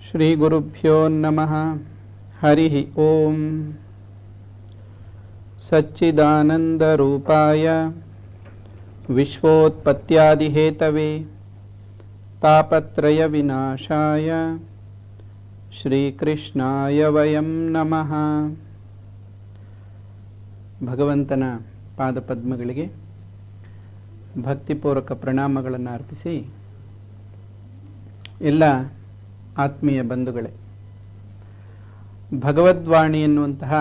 ಶ್ರೀ ಗುರುಭ್ಯೋ ನಮಃ. ಹರಿ ಓಂ. ಸಚ್ಚಿದಾನಂದರೂಪಾಯ ವಿಶ್ವೋತ್ಪತ್ತ್ಯಾದಿಹೇತವೇ ತಾಪತ್ರಯ ವಿನಾಶಾಯ ಶ್ರೀಕೃಷ್ಣಾಯ ವಯಂ ನಮಃ. ಭಗವಂತನ ಪಾದಪದ್ಮಗಳಿಗೆ ಭಕ್ತಿಪೂರ್ವಕ ಪ್ರಣಾಮಗಳನ್ನು ಅರ್ಪಿಸಿ, ಎಲ್ಲ ಆತ್ಮೀಯ ಬಂಧುಗಳೇ, ಭಗವದ್ವಾಣಿ ಎನ್ನುವಂತಹ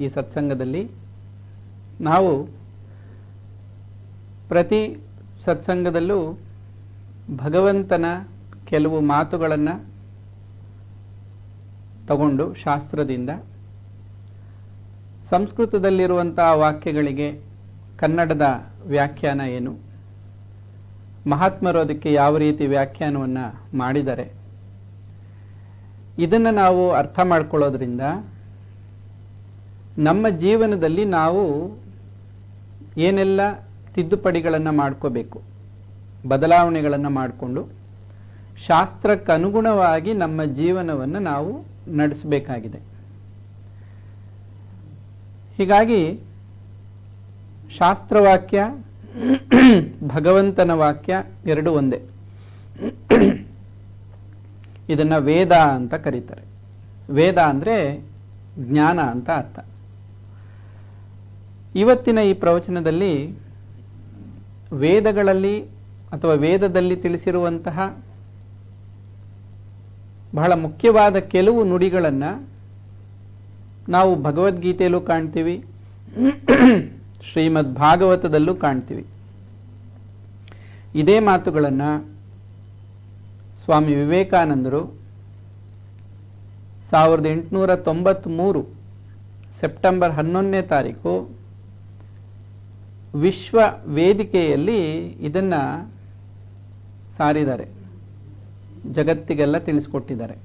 ಈ ಸತ್ಸಂಗದಲ್ಲಿ ನಾವು ಪ್ರತಿ ಸತ್ಸಂಗದಲ್ಲೂ ಭಗವಂತನ ಕೆಲವು ಮಾತುಗಳನ್ನು ತಗೊಂಡು ಶಾಸ್ತ್ರದಿಂದ ಸಂಸ್ಕೃತದಲ್ಲಿರುವಂತಹ ವಾಕ್ಯಗಳಿಗೆ ಕನ್ನಡದ ವ್ಯಾಖ್ಯಾನ ಏನು, ಮಹಾತ್ಮರು ಅದಕ್ಕೆ ಯಾವ ರೀತಿ ವ್ಯಾಖ್ಯಾನವನ್ನು ಮಾಡಿದ್ದಾರೆ, ಇದನ್ನು ನಾವು ಅರ್ಥ ಮಾಡ್ಕೊಳ್ಳೋದ್ರಿಂದ ನಮ್ಮ ಜೀವನದಲ್ಲಿ ನಾವು ಏನೆಲ್ಲ ತಿದ್ದುಪಡಿಗಳನ್ನು ಮಾಡ್ಕೋಬೇಕು, ಬದಲಾವಣೆಗಳನ್ನು ಮಾಡಿಕೊಂಡು ಶಾಸ್ತ್ರಕ್ಕನುಗುಣವಾಗಿ ನಮ್ಮ ಜೀವನವನ್ನು ನಾವು ನಡೆಸಬೇಕಾಗಿದೆ. ಹೀಗಾಗಿ ಶಾಸ್ತ್ರವಾಕ್ಯ ಭಗವಂತನ ವಾಕ್ಯ ಎರಡು ಒಂದೇ. ಇದನ್ನು ವೇದ ಅಂತ ಕರೀತಾರೆ. ವೇದ ಅಂದರೆ ಜ್ಞಾನ ಅಂತ ಅರ್ಥ. ಇವತ್ತಿನ ಈ ಪ್ರವಚನದಲ್ಲಿ ವೇದಗಳಲ್ಲಿ ಅಥವಾ ವೇದದಲ್ಲಿ ತಿಳಿಸಿರುವಂತಹ ಬಹಳ ಮುಖ್ಯವಾದ ಕೆಲವು ನುಡಿಗಳನ್ನು ನಾವು ಭಗವದ್ಗೀತೆಯಲ್ಲೂ ಕಾಣ್ತೀವಿ, ಶ್ರೀಮದ್ ಭಾಗವತದಲ್ಲೂ ಕಾಣ್ತೀವಿ. ಇದೇ ಮಾತುಗಳನ್ನು ಸ್ವಾಮಿ ವಿವೇಕಾನಂದರು 1893 ಸೆಪ್ಟೆಂಬರ್ 11ನೇ ತಾರೀಕು ವಿಶ್ವ ವೇದಿಕೆಯಲ್ಲಿ ಇದನ್ನು ಸಾರಿದ್ದಾರೆ, ಜಗತ್ತಿಗೆಲ್ಲ ತಿಳಿಸ್ಕೊಟ್ಟಿದ್ದಾರೆ.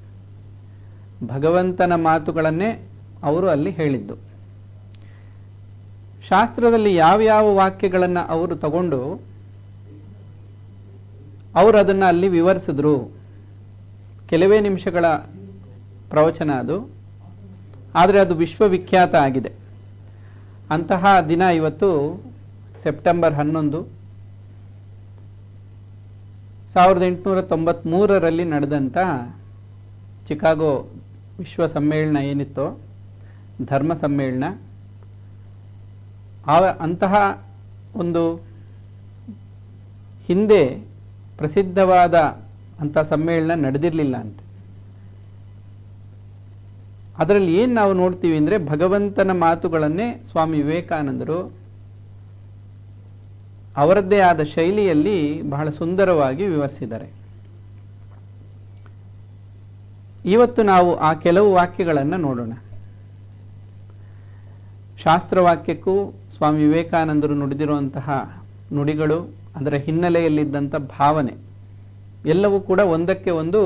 ಭಗವಂತನ ಮಾತುಗಳನ್ನೇ ಅವರು ಅಲ್ಲಿ ಹೇಳಿದ್ದು. ಶಾಸ್ತ್ರದಲ್ಲಿ ಯಾವ್ಯಾವ ವಾಕ್ಯಗಳನ್ನು ಅವರು ತಗೊಂಡು ಅವರು ಅದನ್ನು ಅಲ್ಲಿ ವಿವರಿಸಿದ್ರು. ಕೆಲವೇ ನಿಮಿಷಗಳ ಪ್ರವಚನ ಅದು, ಆದರೆ ಅದು ವಿಶ್ವವಿಖ್ಯಾತ ಆಗಿದೆ. ಅಂತಹ ದಿನ ಇವತ್ತು ಸೆಪ್ಟೆಂಬರ್ 11, 1893ರಲ್ಲಿ ನಡೆದಂಥ ಚಿಕಾಗೋ ವಿಶ್ವ ಸಮ್ಮೇಳನ ಏನಿತ್ತೋ, ಧರ್ಮ ಸಮ್ಮೇಳನ, ಅಂತಹ ಒಂದು ಹಿಂದೆ ಪ್ರಸಿದ್ಧವಾದ ಅಂಥ ಸಮ್ಮೇಳನ ನಡೆದಿರಲಿಲ್ಲ ಅಂತ. ಅದರಲ್ಲಿ ಏನು ನಾವು ನೋಡ್ತೀವಿ ಅಂದರೆ, ಭಗವಂತನ ಮಾತುಗಳನ್ನೇ ಸ್ವಾಮಿ ವಿವೇಕಾನಂದರು ಅವರದ್ದೇ ಆದ ಶೈಲಿಯಲ್ಲಿ ಬಹಳ ಸುಂದರವಾಗಿ ವಿವರಿಸಿದ್ದಾರೆ. ಇವತ್ತು ನಾವು ಆ ಕೆಲವು ವಾಕ್ಯಗಳನ್ನು ನೋಡೋಣ. ಶಾಸ್ತ್ರವಾಕ್ಯಕ್ಕೂ ಸ್ವಾಮಿ ವಿವೇಕಾನಂದರು ನುಡಿದಿರುವಂತಹ ನುಡಿಗಳು, ಅದರ ಹಿನ್ನೆಲೆಯಲ್ಲಿದ್ದಂಥ ಭಾವನೆ ಎಲ್ಲವೂ ಕೂಡ ಒಂದಕ್ಕೆ ಒಂದು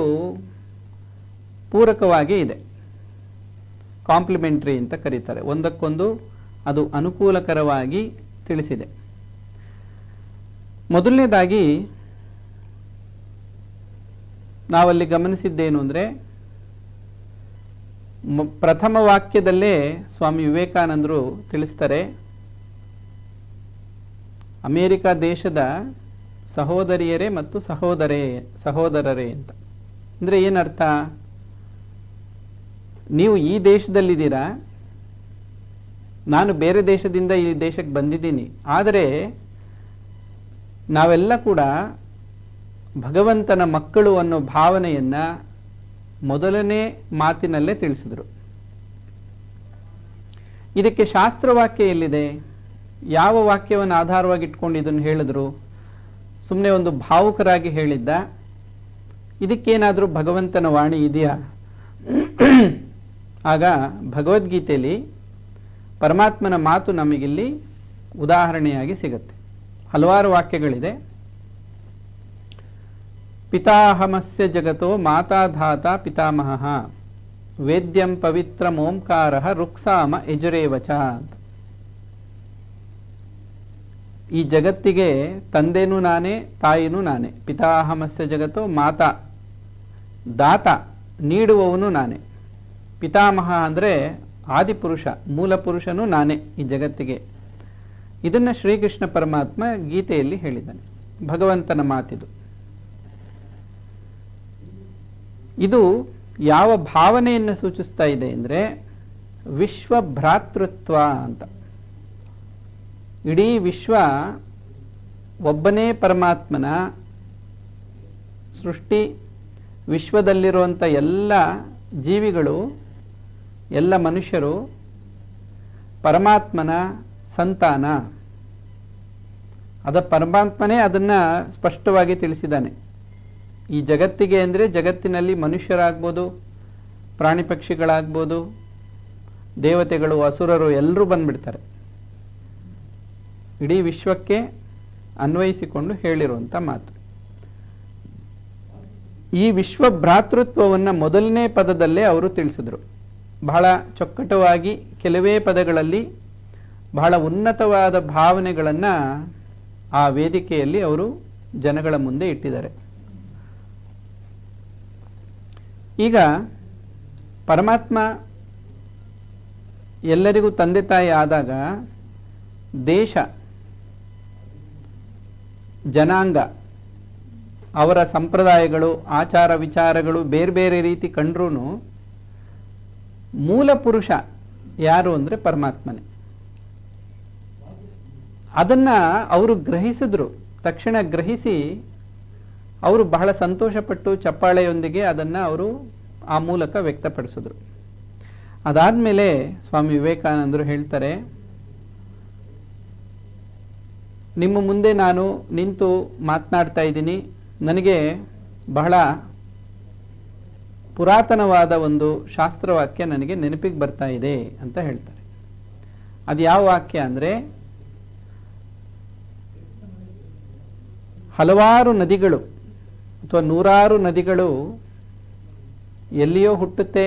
ಪೂರಕವಾಗಿ ಇದೆ. ಕಾಂಪ್ಲಿಮೆಂಟ್ರಿ ಅಂತ ಕರೀತಾರೆ. ಒಂದಕ್ಕೊಂದು ಅದು ಅನುಕೂಲಕರವಾಗಿ ತಿಳಿಸಿದೆ. ಮೊದಲನೇದಾಗಿ ನಾವಲ್ಲಿ ಗಮನಿಸಿದ್ದೇನು ಅಂದರೆ, ಪ್ರಥಮ ವಾಕ್ಯದಲ್ಲೇ ಸ್ವಾಮಿ ವಿವೇಕಾನಂದರು ತಿಳಿಸ್ತಾರೆ, ಅಮೇರಿಕಾ ದೇಶದ ಸಹೋದರಿಯರೇ ಮತ್ತು ಸಹೋದರರೇ ಅಂತ. ಅಂದರೆ ಏನರ್ಥ? ನೀವು ಈ ದೇಶದಲ್ಲಿದ್ದೀರಾ, ನಾನು ಬೇರೆ ದೇಶದಿಂದ ಈ ದೇಶಕ್ಕೆ ಬಂದಿದ್ದೀನಿ, ಆದರೆ ನಾವೆಲ್ಲ ಕೂಡ ಭಗವಂತನ ಮಕ್ಕಳು ಅನ್ನೋ ಭಾವನೆಯನ್ನು ಮೊದಲನೇ ಮಾತಿನಲ್ಲೇ ತಿಳಿಸಿದರು. ಇದಕ್ಕೆ ಶಾಸ್ತ್ರವಾಕ್ಯ ಎಲ್ಲಿದೆ? ಯಾವ ವಾಕ್ಯವನ್ನು ಆಧಾರವಾಗಿ ಇಟ್ಕೊಂಡು ಇದನ್ನು ಹೇಳಿದ್ರು? ಸುಮ್ಮನೆ ಒಂದು ಭಾವುಕರಾಗಿ ಹೇಳಿದ್ದ? ಇದಕ್ಕೇನಾದರೂ ಭಗವಂತನ ವಾಣಿ ಇದೆಯಾ? ಆಗ ಭಗವದ್ಗೀತೆಯಲ್ಲಿ ಪರಮಾತ್ಮನ ಮಾತು ನಮಗಿಲ್ಲಿ ಉದಾಹರಣೆಯಾಗಿ ಸಿಗುತ್ತೆ. ಹಲವಾರು ವಾಕ್ಯಗಳಿದೆ. ಪಿತಾಹಮಸ್ಯ ಜಗತೋ ಮಾತಾಧಾತ ಪಿತಾಮಹ ವೇದ್ಯಂ ಪವಿತ್ರಂ ಓಂಕಾರ ರುಕ್ಸಾಮ ಯಜುರೇವಚ ಅಂತ. ಈ ಜಗತ್ತಿಗೆ ತಂದೆನೂ ನಾನೇ, ತಾಯಿನೂ ನಾನೇ. ಪಿತಾಹಮಸ್ಯ ಜಗತೋ ಮಾತಾ, ದಾತ ನೀಡುವವನು ನಾನೇ. ಪಿತಾಮಹ ಅಂದರೆ ಆದಿಪುರುಷ, ಮೂಲ ಪುರುಷನೂ ನಾನೇ ಈ ಜಗತ್ತಿಗೆ. ಇದನ್ನು ಶ್ರೀಕೃಷ್ಣ ಪರಮಾತ್ಮ ಗೀತೆಯಲ್ಲಿ ಹೇಳಿದ್ದಾನೆ. ಭಗವಂತನ ಮಾತಿದು. ಇದು ಯಾವ ಭಾವನೆಯನ್ನು ಸೂಚಿಸ್ತಾ ಇದೆ ಅಂದರೆ ವಿಶ್ವ ಭ್ರಾತೃತ್ವ ಅಂತ. ಇಡೀ ವಿಶ್ವ ಒಬ್ಬನೇ ಪರಮಾತ್ಮನ ಸೃಷ್ಟಿ. ವಿಶ್ವದಲ್ಲಿರುವಂಥ ಎಲ್ಲ ಜೀವಿಗಳು, ಎಲ್ಲ ಮನುಷ್ಯರು ಪರಮಾತ್ಮನ ಸಂತಾನ. ಪರಮಾತ್ಮನೇ ಅದನ್ನು ಸ್ಪಷ್ಟವಾಗಿ ತಿಳಿಸಿದ್ದಾನೆ. ಈ ಜಗತ್ತಿಗೆ ಅಂದರೆ ಜಗತ್ತಿನಲ್ಲಿ ಮನುಷ್ಯರಾಗ್ಬೋದು, ಪ್ರಾಣಿ ಪಕ್ಷಿಗಳಾಗ್ಬೋದು, ದೇವತೆಗಳು, ಅಸುರರು ಎಲ್ಲರೂ ಬಂದ್ಬಿಡ್ತಾರೆ. ಇಡೀ ವಿಶ್ವಕ್ಕೆ ಅನ್ವಯಿಸಿಕೊಂಡು ಹೇಳಿರುವಂಥ ಮಾತು. ಈ ವಿಶ್ವ ಭ್ರಾತೃತ್ವವನ್ನು ಮೊದಲನೇ ಪದದಲ್ಲೇ ಅವರು ತಿಳಿಸಿದರು. ಬಹಳ ಚೊಕ್ಕಟವಾಗಿ ಕೆಲವೇ ಪದಗಳಲ್ಲಿ ಬಹಳ ಉನ್ನತವಾದ ಭಾವನೆಗಳನ್ನು ಆ ವೇದಿಕೆಯಲ್ಲಿ ಅವರು ಜನಗಳ ಮುಂದೆ ಇಟ್ಟಿದ್ದಾರೆ. ಈಗ ಪರಮಾತ್ಮ ಎಲ್ಲರಿಗೂ ತಂದೆ ತಾಯಿ ಆದಾಗ ದೇಶ, ಜನಾಂಗ, ಅವರ ಸಂಪ್ರದಾಯಗಳು, ಆಚಾರ ವಿಚಾರಗಳು ಬೇರೆ ಬೇರೆ ರೀತಿ ಕಂಡ್ರೂ ಮೂಲ ಪುರುಷ ಯಾರು ಅಂದರೆ ಪರಮಾತ್ಮನೇ. ಅದನ್ನು ಅವರು ಗ್ರಹಿಸಿದ್ರು. ತಕ್ಷಣ ಗ್ರಹಿಸಿ ಅವರು ಬಹಳ ಸಂತೋಷಪಟ್ಟು ಚಪ್ಪಾಳೆಯೊಂದಿಗೆ ಅದನ್ನು ಅವರು ಆ ಮೂಲಕ ವ್ಯಕ್ತಪಡಿಸಿದ್ರು. ಅದಾದಮೇಲೆ ಸ್ವಾಮಿ ವಿವೇಕಾನಂದರು ಹೇಳ್ತಾರೆ, ನಿಮ್ಮ ಮುಂದೆ ನಾನು ನಿಂತು ಮಾತನಾಡ್ತಾ ಇದ್ದೀನಿ, ನನಗೆ ಬಹಳ ಪುರಾತನವಾದ ಒಂದು ಶಾಸ್ತ್ರವಾಕ್ಯ ನನಗೆ ನೆನಪಿಗೆ ಬರ್ತಾ ಇದೆ ಅಂತ ಹೇಳ್ತಾರೆ. ಅದು ಯಾವ ವಾಕ್ಯ ಅಂದರೆ, ಹಲವಾರು ನದಿಗಳು ಅಥವಾ ನೂರಾರು ನದಿಗಳು ಎಲ್ಲಿಯೋ ಹುಟ್ಟುತ್ತೆ,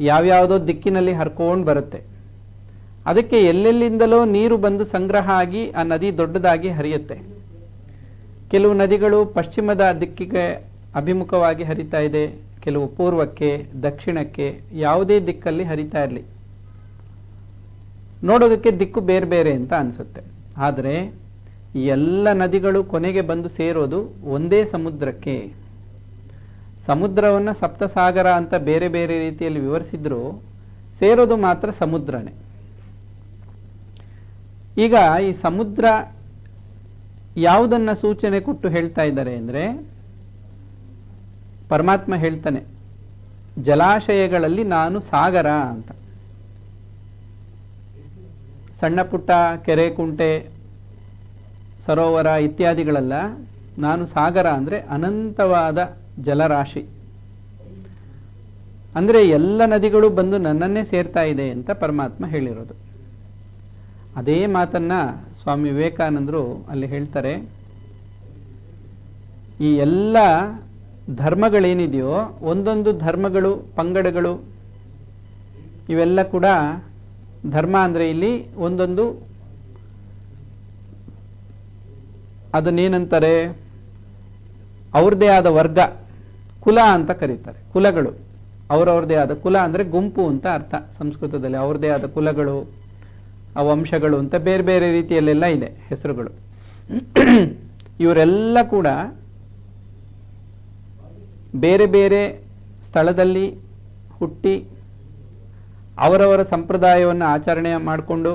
ಯಾವ್ಯಾವುದೋ ದಿಕ್ಕಿನಲ್ಲಿ ಹರ್ಕೊಂಡು ಬರುತ್ತೆ. ಅದಕ್ಕೆ ಎಲ್ಲೆಲ್ಲಿಂದಲೋ ನೀರು ಬಂದು ಸಂಗ್ರಹ ಆಗಿ ಆ ನದಿ ದೊಡ್ಡದಾಗಿ ಹರಿಯುತ್ತೆ. ಕೆಲವು ನದಿಗಳು ಪಶ್ಚಿಮದ ದಿಕ್ಕಿಗೆ ಅಭಿಮುಖವಾಗಿ ಹರಿತಾ ಇದೆ, ಕೆಲವು ಪೂರ್ವಕ್ಕೆ, ದಕ್ಷಿಣಕ್ಕೆ, ಯಾವುದೇ ದಿಕ್ಕಲ್ಲಿ ಹರಿತಾ ಇರಲಿ, ನೋಡೋದಕ್ಕೆ ದಿಕ್ಕು ಬೇರೆ ಬೇರೆ ಅಂತ ಅನಿಸುತ್ತೆ. ಆದರೆ ಈ ಎಲ್ಲ ನದಿಗಳು ಕೊನೆಗೆ ಬಂದು ಸೇರೋದು ಒಂದೇ ಸಮುದ್ರಕ್ಕೆ. ಸಮುದ್ರವನ್ನು ಸಪ್ತಸಾಗರ ಅಂತ ಬೇರೆ ಬೇರೆ ರೀತಿಯಲ್ಲಿ ವಿವರಿಸಿದ್ರು, ಸೇರೋದು ಮಾತ್ರ ಸಮುದ್ರನೇ. ಈಗ ಈ ಸಮುದ್ರ ಯಾವುದನ್ನು ಸೂಚನೆ ಕೊಟ್ಟು ಹೇಳ್ತಾ ಇದ್ದಾರೆ ಅಂದರೆ, ಪರಮಾತ್ಮ ಹೇಳ್ತಾನೆ, ಜಲಾಶಯಗಳಲ್ಲಿ ನಾನು ಸಾಗರ ಅಂತ. ಸಣ್ಣ ಪುಟ್ಟ ಕೆರೆ, ಕುಂಟೆ, ಸರೋವರ ಇತ್ಯಾದಿಗಳೆಲ್ಲ ನಾನು ಸಾಗರ ಅಂದರೆ ಅನಂತವಾದ ಜಲರಾಶಿ. ಅಂದರೆ ಎಲ್ಲ ನದಿಗಳು ಬಂದು ನನ್ನನ್ನೇ ಸೇರ್ತಾ ಇದೆ ಅಂತ ಪರಮಾತ್ಮ ಹೇಳಿರೋದು. ಅದೇ ಮಾತನ್ನು ಸ್ವಾಮಿ ವಿವೇಕಾನಂದರು ಅಲ್ಲಿ ಹೇಳ್ತಾರೆ, ಈ ಎಲ್ಲ ಧರ್ಮಗಳೇನಿದೆಯೋ ಒಂದೊಂದು ಧರ್ಮಗಳು, ಪಂಗಡಗಳು, ಇವೆಲ್ಲ ಕೂಡ ಧರ್ಮ ಅಂದರೆ ಇಲ್ಲಿ ಒಂದೊಂದು ಅದನ್ನೇನಂತಾರೆ, ಅವ್ರದ್ದೇ ಆದ ವರ್ಗ, ಕುಲ ಅಂತ ಕರೀತಾರೆ. ಕುಲಗಳು ಅವರವ್ರದೇ ಆದ, ಕುಲ ಅಂದರೆ ಗುಂಪು ಅಂತ ಅರ್ಥ ಸಂಸ್ಕೃತದಲ್ಲಿ. ಅವ್ರದ್ದೇ ಆದ ಕುಲಗಳು, ಆ ವಂಶಗಳು ಅಂತ ಬೇರೆ ಬೇರೆ ರೀತಿಯಲ್ಲೆಲ್ಲ ಇದೆ ಹೆಸರುಗಳು. ಇವರೆಲ್ಲ ಕೂಡ ಬೇರೆ ಬೇರೆ ಸ್ಥಳದಲ್ಲಿ ಹುಟ್ಟಿ ಅವರವರ ಸಂಪ್ರದಾಯವನ್ನು ಆಚರಣೆ ಮಾಡಿಕೊಂಡು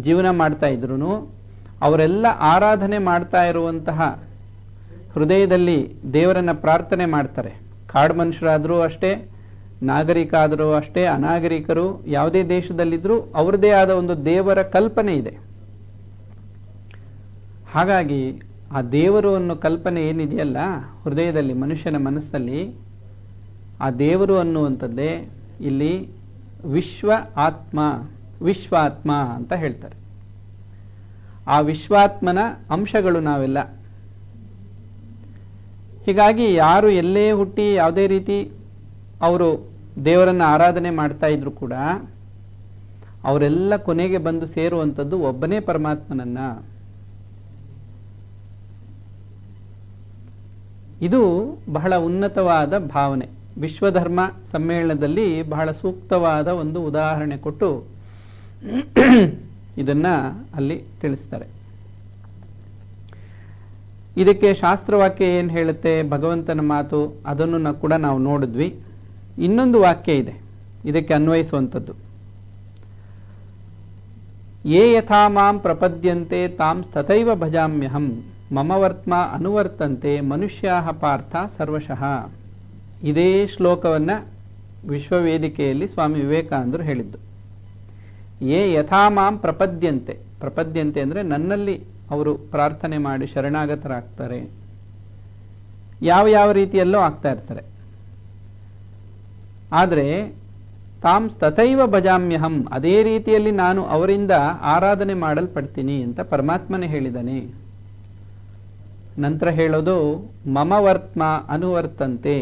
ಜೀವನ ಮಾಡ್ತಾ ಇದ್ರು ಅವರೆಲ್ಲ ಆರಾಧನೆ ಮಾಡ್ತಾ ಇರುವಂತಹ ಹೃದಯದಲ್ಲಿ ದೇವರನ್ನು ಪ್ರಾರ್ಥನೆ ಮಾಡ್ತಾರೆ. ಕಾಡು ಮನುಷ್ಯರಾದರೂ ಅಷ್ಟೇ, ನಾಗರಿಕ ಆದರೂ ಅಷ್ಟೇ, ಅನಾಗರಿಕರು ಯಾವುದೇ ದೇಶದಲ್ಲಿದ್ದರೂ ಅವ್ರದ್ದೇ ಆದ ಒಂದು ದೇವರ ಕಲ್ಪನೆ ಇದೆ. ಹಾಗಾಗಿ ಆ ದೇವರು ಅನ್ನೋ ಕಲ್ಪನೆ ಏನಿದೆಯಲ್ಲ ಹೃದಯದಲ್ಲಿ, ಮನುಷ್ಯನ ಮನಸ್ಸಲ್ಲಿ, ಆ ದೇವರು ಅನ್ನುವಂಥದ್ದೇ ಇಲ್ಲಿ ವಿಶ್ವಾತ್ಮ ಅಂತ ಹೇಳ್ತಾರೆ. ಆ ವಿಶ್ವಾತ್ಮನ ಅಂಶಗಳು ನಾವೆಲ್ಲ. ಹೀಗಾಗಿ ಯಾರು ಎಲ್ಲೇ ಹುಟ್ಟಿ ಯಾವುದೇ ರೀತಿ ಅವರು ದೇವರನ್ನು ಆರಾಧನೆ ಮಾಡ್ತಾ ಇದ್ರು ಕೂಡ ಅವರೆಲ್ಲ ಕೊನೆಗೆ ಬಂದು ಸೇರುವಂಥದ್ದು ಒಬ್ಬನೇ ಪರಮಾತ್ಮನನ್ನ. ಇದು ಬಹಳ ಉನ್ನತವಾದ ಭಾವನೆ. ವಿಶ್ವಧರ್ಮ ಸಮ್ಮೇಳನದಲ್ಲಿ ಬಹಳ ಸೂಕ್ತವಾದ ಒಂದು ಉದಾಹರಣೆ ಕೊಟ್ಟು ಇದನ್ನ ಅಲ್ಲಿ ತಿಳಿಸ್ತಾರೆ. ಇದಕ್ಕೆ ಶಾಸ್ತ್ರವಾಕ್ಯ ಏನು ಹೇಳುತ್ತೆ, ಭಗವಂತನ ಮಾತು, ಅದನ್ನು ಕೂಡ ನಾವು ನೋಡಿದ್ವಿ. ಇನ್ನೊಂದು ವಾಕ್ಯ ಇದೆ ಇದಕ್ಕೆ ಅನ್ವಯಿಸುವಂಥದ್ದು. ಯೇ ಯಥಾ ಮಾಂ ಪ್ರಪದ್ಯಂತೆ ತಾಂ ತಥೈವ ಭಜಾಮ್ಯಹಂ ಮಮ ವರ್ತ್ಮ ಅನುವರ್ತಂತೆ ಮನುಷ್ಯಾಹ ಪಾರ್ಥ ಸರ್ವಶಃ. ಇದೇ ಶ್ಲೋಕವನ್ನು ವಿಶ್ವವೇದಿಕೆಯಲ್ಲಿ ಸ್ವಾಮಿ ವಿವೇಕಾನಂದರು ಹೇಳಿದ್ದು. ಯೇ ಯಥಾ ಮಾಂ ಪ್ರಪದ್ಯಂತೆ, ಪ್ರಪದ್ಯಂತೆ ಅಂದರೆ ನನ್ನಲ್ಲಿ ಅವರು ಪ್ರಾರ್ಥನೆ ಮಾಡಿ ಶರಣಾಗತರಾಗ್ತಾರೆ. ಯಾವ ಯಾವ ರೀತಿಯಲ್ಲೋ ಆಗ್ತಾ ಇರ್ತಾರೆ. ಆದರೆ ತಾಂ ತಥೈವ ಭಜಾಮ್ಯಹಂ, ಅದೇ ರೀತಿಯಲ್ಲಿ ನಾನು ಅವರಿಂದ ಆರಾಧನೆ ಮಾಡಲ್ಪಡ್ತೀನಿ ಅಂತ ಪರಮಾತ್ಮನೇ ಹೇಳಿದ್ದಾನೆ. ನಂತರ ಹೇಳೋದು ಮಮ ವರ್ತ್ಮ ಅನುವರ್ತಂತೆ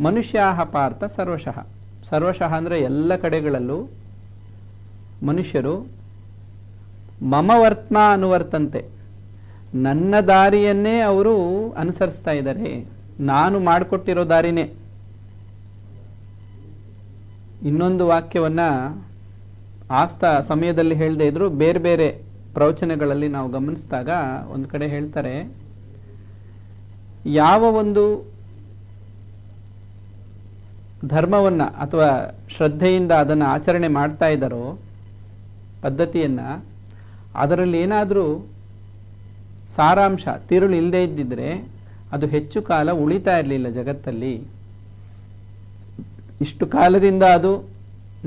ಮನುಷ್ಯಾಹ ಪಾರ್ಥ ಸರ್ವಶಃ. ಸರ್ವಶಃ ಅಂದರೆ ಎಲ್ಲ ಕಡೆಗಳಲ್ಲೂ ಮನುಷ್ಯರು ಮಮ ವರ್ತ್ಮ ಅನುವರ್ತಂತೆ, ನನ್ನ ದಾರಿಯನ್ನೇ ಅವರು ಅನುಸರಿಸ್ತಾ ಇದ್ದಾರೆ, ನಾನು ಮಾಡಿಕೊಟ್ಟಿರೋ ದಾರಿನೇ. ಇನ್ನೊಂದು ವಾಕ್ಯವನ್ನು ಸಮಯದಲ್ಲಿ ಹೇಳದೇ ಇದ್ರು ಬೇರೆ ಬೇರೆ ಪ್ರವಚನಗಳಲ್ಲಿ ನಾವು ಗಮನಿಸಿದಾಗ ಒಂದು ಕಡೆ ಹೇಳ್ತಾರೆ, ಯಾವ ಒಂದು ಧರ್ಮವನ್ನು ಅಥವಾ ಶ್ರದ್ಧೆಯಿಂದ ಅದನ್ನು ಆಚರಣೆ ಮಾಡ್ತಾ ಇದ್ದಾರೋ ಪದ್ಧತಿಯನ್ನು, ಅದರಲ್ಲಿ ಏನಾದರೂ ಸಾರಾಂಶ ತಿರುಳು ಇಲ್ಲದೇ ಇದ್ದಿದ್ರೆ ಅದು ಹೆಚ್ಚು ಕಾಲ ಉಳಿತಾ ಇರಲಿಲ್ಲ ಜಗತ್ತಲ್ಲಿ. ಇಷ್ಟು ಕಾಲದಿಂದ ಅದು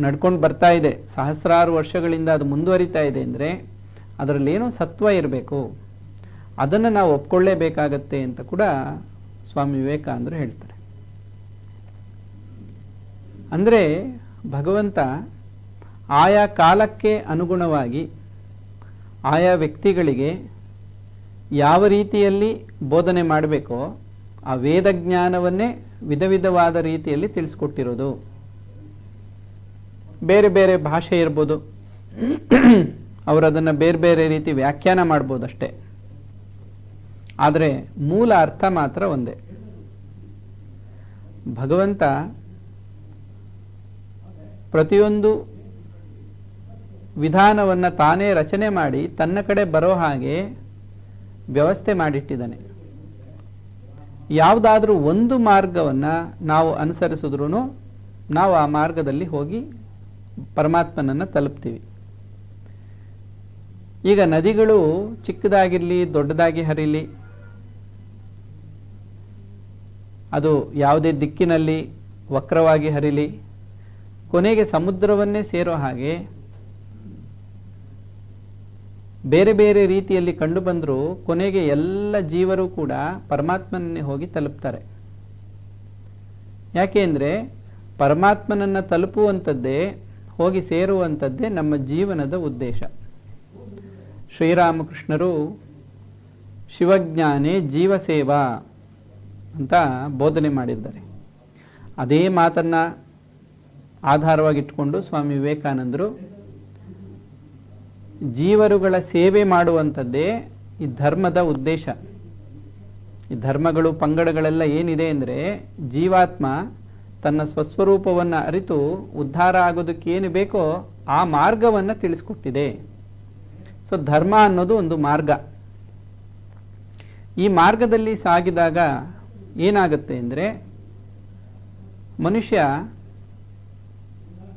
ನಡ್ಕೊಂಡು ಬರ್ತಾ ಇದೆ, ಸಹಸ್ರಾರು ವರ್ಷಗಳಿಂದ ಅದು ಮುಂದುವರಿತಾ ಇದೆ ಅಂದರೆ ಅದರಲ್ಲೇನೋ ಸತ್ವ ಇರಬೇಕು, ಅದನ್ನು ನಾವು ಒಪ್ಕೊಳ್ಳೇಬೇಕಾಗತ್ತೆ ಅಂತ ಕೂಡ ಸ್ವಾಮಿ ವಿವೇಕಾನಂದರು ಹೇಳ್ತಾರೆ. ಅಂದರೆ ಭಗವಂತ ಆಯಾ ಕಾಲಕ್ಕೆ ಅನುಗುಣವಾಗಿ ಆಯಾ ವ್ಯಕ್ತಿಗಳಿಗೆ ಯಾವ ರೀತಿಯಲ್ಲಿ ಬೋಧನೆ ಮಾಡಬೇಕೋ ಆ ವೇದಜ್ಞಾನವನ್ನೇ ವಿಧ ವಿಧವಾದ ರೀತಿಯಲ್ಲಿ ತಿಳಿಸ್ಕೊಟ್ಟಿರೋದು. ಬೇರೆ ಬೇರೆ ಭಾಷೆ ಇರ್ಬೋದು, ಅವರು ಅದನ್ನು ಬೇರೆ ಬೇರೆ ರೀತಿ ವ್ಯಾಖ್ಯಾನ ಮಾಡ್ಬೋದಷ್ಟೇ, ಆದರೆ ಮೂಲ ಅರ್ಥ ಮಾತ್ರ ಒಂದೇ. ಭಗವಂತ ಪ್ರತಿಯೊಂದು ವಿಧಾನವನ್ನು ತಾನೇ ರಚನೆ ಮಾಡಿ ತನ್ನ ಕಡೆ ಬರೋ ಹಾಗೆ ವ್ಯವಸ್ಥೆ ಮಾಡಿಟ್ಟಿದ್ದಾನೆ. ಯಾವುದಾದ್ರೂ ಒಂದು ಮಾರ್ಗವನ್ನು ನಾವು ಅನುಸರಿಸಿದ್ರೂ ನಾವು ಆ ಮಾರ್ಗದಲ್ಲಿ ಹೋಗಿ ಪರಮಾತ್ಮನನ್ನು ತಲುಪ್ತೀವಿ. ಈಗ ನದಿಗಳು ಚಿಕ್ಕದಾಗಿರಲಿ ದೊಡ್ಡದಾಗಿ ಹರಿಲಿ, ಅದು ಯಾವುದೇ ದಿಕ್ಕಿನಲ್ಲಿ ವಕ್ರವಾಗಿ ಹರಿಲಿ, ಕೊನೆಗೆ ಸಮುದ್ರವನ್ನೇ ಸೇರೋ ಹಾಗೆ ಬೇರೆ ಬೇರೆ ರೀತಿಯಲ್ಲಿ ಕಂಡು ಬಂದರೂ ಕೊನೆಗೆ ಎಲ್ಲ ಜೀವರು ಕೂಡ ಪರಮಾತ್ಮನನ್ನೇ ಹೋಗಿ ತಲುಪ್ತಾರೆ. ಯಾಕೆ ಅಂದರೆ ಪರಮಾತ್ಮನನ್ನು ತಲುಪುವಂಥದ್ದೇ, ಹೋಗಿ ಸೇರುವಂಥದ್ದೇ ನಮ್ಮ ಜೀವನದ ಉದ್ದೇಶ. ಶ್ರೀರಾಮಕೃಷ್ಣರು ಶಿವಜ್ಞಾನೇ ಜೀವಸೇವಾ ಅಂತ ಬೋಧನೆ ಮಾಡಿದ್ದಾರೆ. ಅದೇ ಮಾತನ್ನು ಆಧಾರವಾಗಿಟ್ಕೊಂಡು ಸ್ವಾಮಿ ವಿವೇಕಾನಂದರು ಜೀವರುಗಳ ಸೇವೆ ಮಾಡುವಂಥದ್ದೇ ಈ ಧರ್ಮದ ಉದ್ದೇಶ. ಈ ಧರ್ಮಗಳು ಪಂಗಡಗಳೆಲ್ಲ ಏನಿದೆ ಅಂದರೆ ಜೀವಾತ್ಮ ತನ್ನ ಸ್ವಸ್ವರೂಪವನ್ನು ಅರಿತು ಉದ್ಧಾರ ಆಗೋದಕ್ಕೆ ಏನು ಬೇಕೋ ಆ ಮಾರ್ಗವನ್ನು ತಿಳಿಸ್ಕೊಟ್ಟಿದೆ. ಸೊ ಧರ್ಮ ಅನ್ನೋದು ಒಂದು ಮಾರ್ಗ. ಈ ಮಾರ್ಗದಲ್ಲಿ ಸಾಗಿದಾಗ ಏನಾಗುತ್ತೆ ಅಂದರೆ, ಮನುಷ್ಯ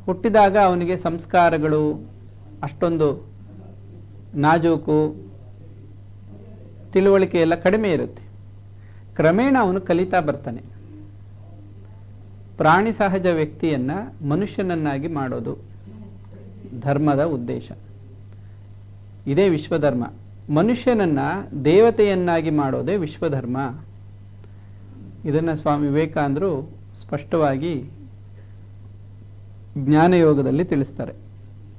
ಹುಟ್ಟಿದಾಗ ಅವನಿಗೆ ಸಂಸ್ಕಾರಗಳು ಅಷ್ಟೊಂದು ನಾಜೂಕು, ತಿಳುವಳಿಕೆ ಎಲ್ಲ ಕಡಿಮೆ ಇರುತ್ತೆ. ಕ್ರಮೇಣ ಅವನು ಕಲಿತಾ ಬರ್ತಾನೆ. ಪ್ರಾಣಿ ಸಹಜ ವ್ಯಕ್ತಿಯನ್ನು ಮನುಷ್ಯನನ್ನಾಗಿ ಮಾಡೋದು ಧರ್ಮದ ಉದ್ದೇಶ. ಇದೇ ವಿಶ್ವಧರ್ಮ. ಮನುಷ್ಯನನ್ನು ದೇವತೆಯನ್ನಾಗಿ ಮಾಡೋದೇ ವಿಶ್ವಧರ್ಮ. ಇದನ್ನು ಸ್ವಾಮಿ ವಿವೇಕಾನಂದರು ಸ್ಪಷ್ಟವಾಗಿ ಜ್ಞಾನಯೋಗದಲ್ಲಿ ತಿಳಿಸ್ತಾರೆ.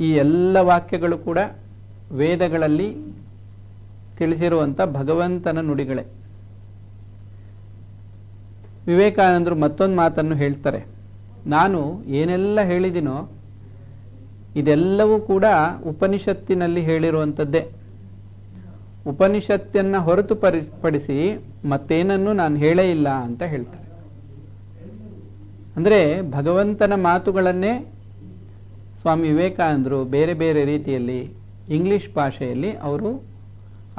ಈ ಎಲ್ಲ ವಾಕ್ಯಗಳು ಕೂಡ ವೇದಗಳಲ್ಲಿ ತಿಳಿಸಿರುವಂಥ ಭಗವಂತನ ನುಡಿಗಳೇ. ವಿವೇಕಾನಂದರು ಮತ್ತೊಂದು ಮಾತನ್ನು ಹೇಳ್ತಾರೆ, ನಾನು ಏನೆಲ್ಲ ಹೇಳಿದಿನೋ ಇದೆಲ್ಲವೂ ಕೂಡ ಉಪನಿಷತ್ತಿನಲ್ಲಿ ಹೇಳಿರುವಂಥದ್ದೇ. ಉಪನಿಷತ್ತನ್ನು ಹೊರತುಪಡಿಸಿ ಮತ್ತೇನನ್ನು ನಾನು ಹೇಳೇ ಇಲ್ಲ ಅಂತ ಹೇಳ್ತಾರೆ. ಅಂದರೆ ಭಗವಂತನ ಮಾತುಗಳನ್ನೇ ಸ್ವಾಮಿ ವಿವೇಕಾನಂದರು ಬೇರೆ ಬೇರೆ ರೀತಿಯಲ್ಲಿ ಇಂಗ್ಲಿಷ್ ಭಾಷೆಯಲ್ಲಿ ಅವರು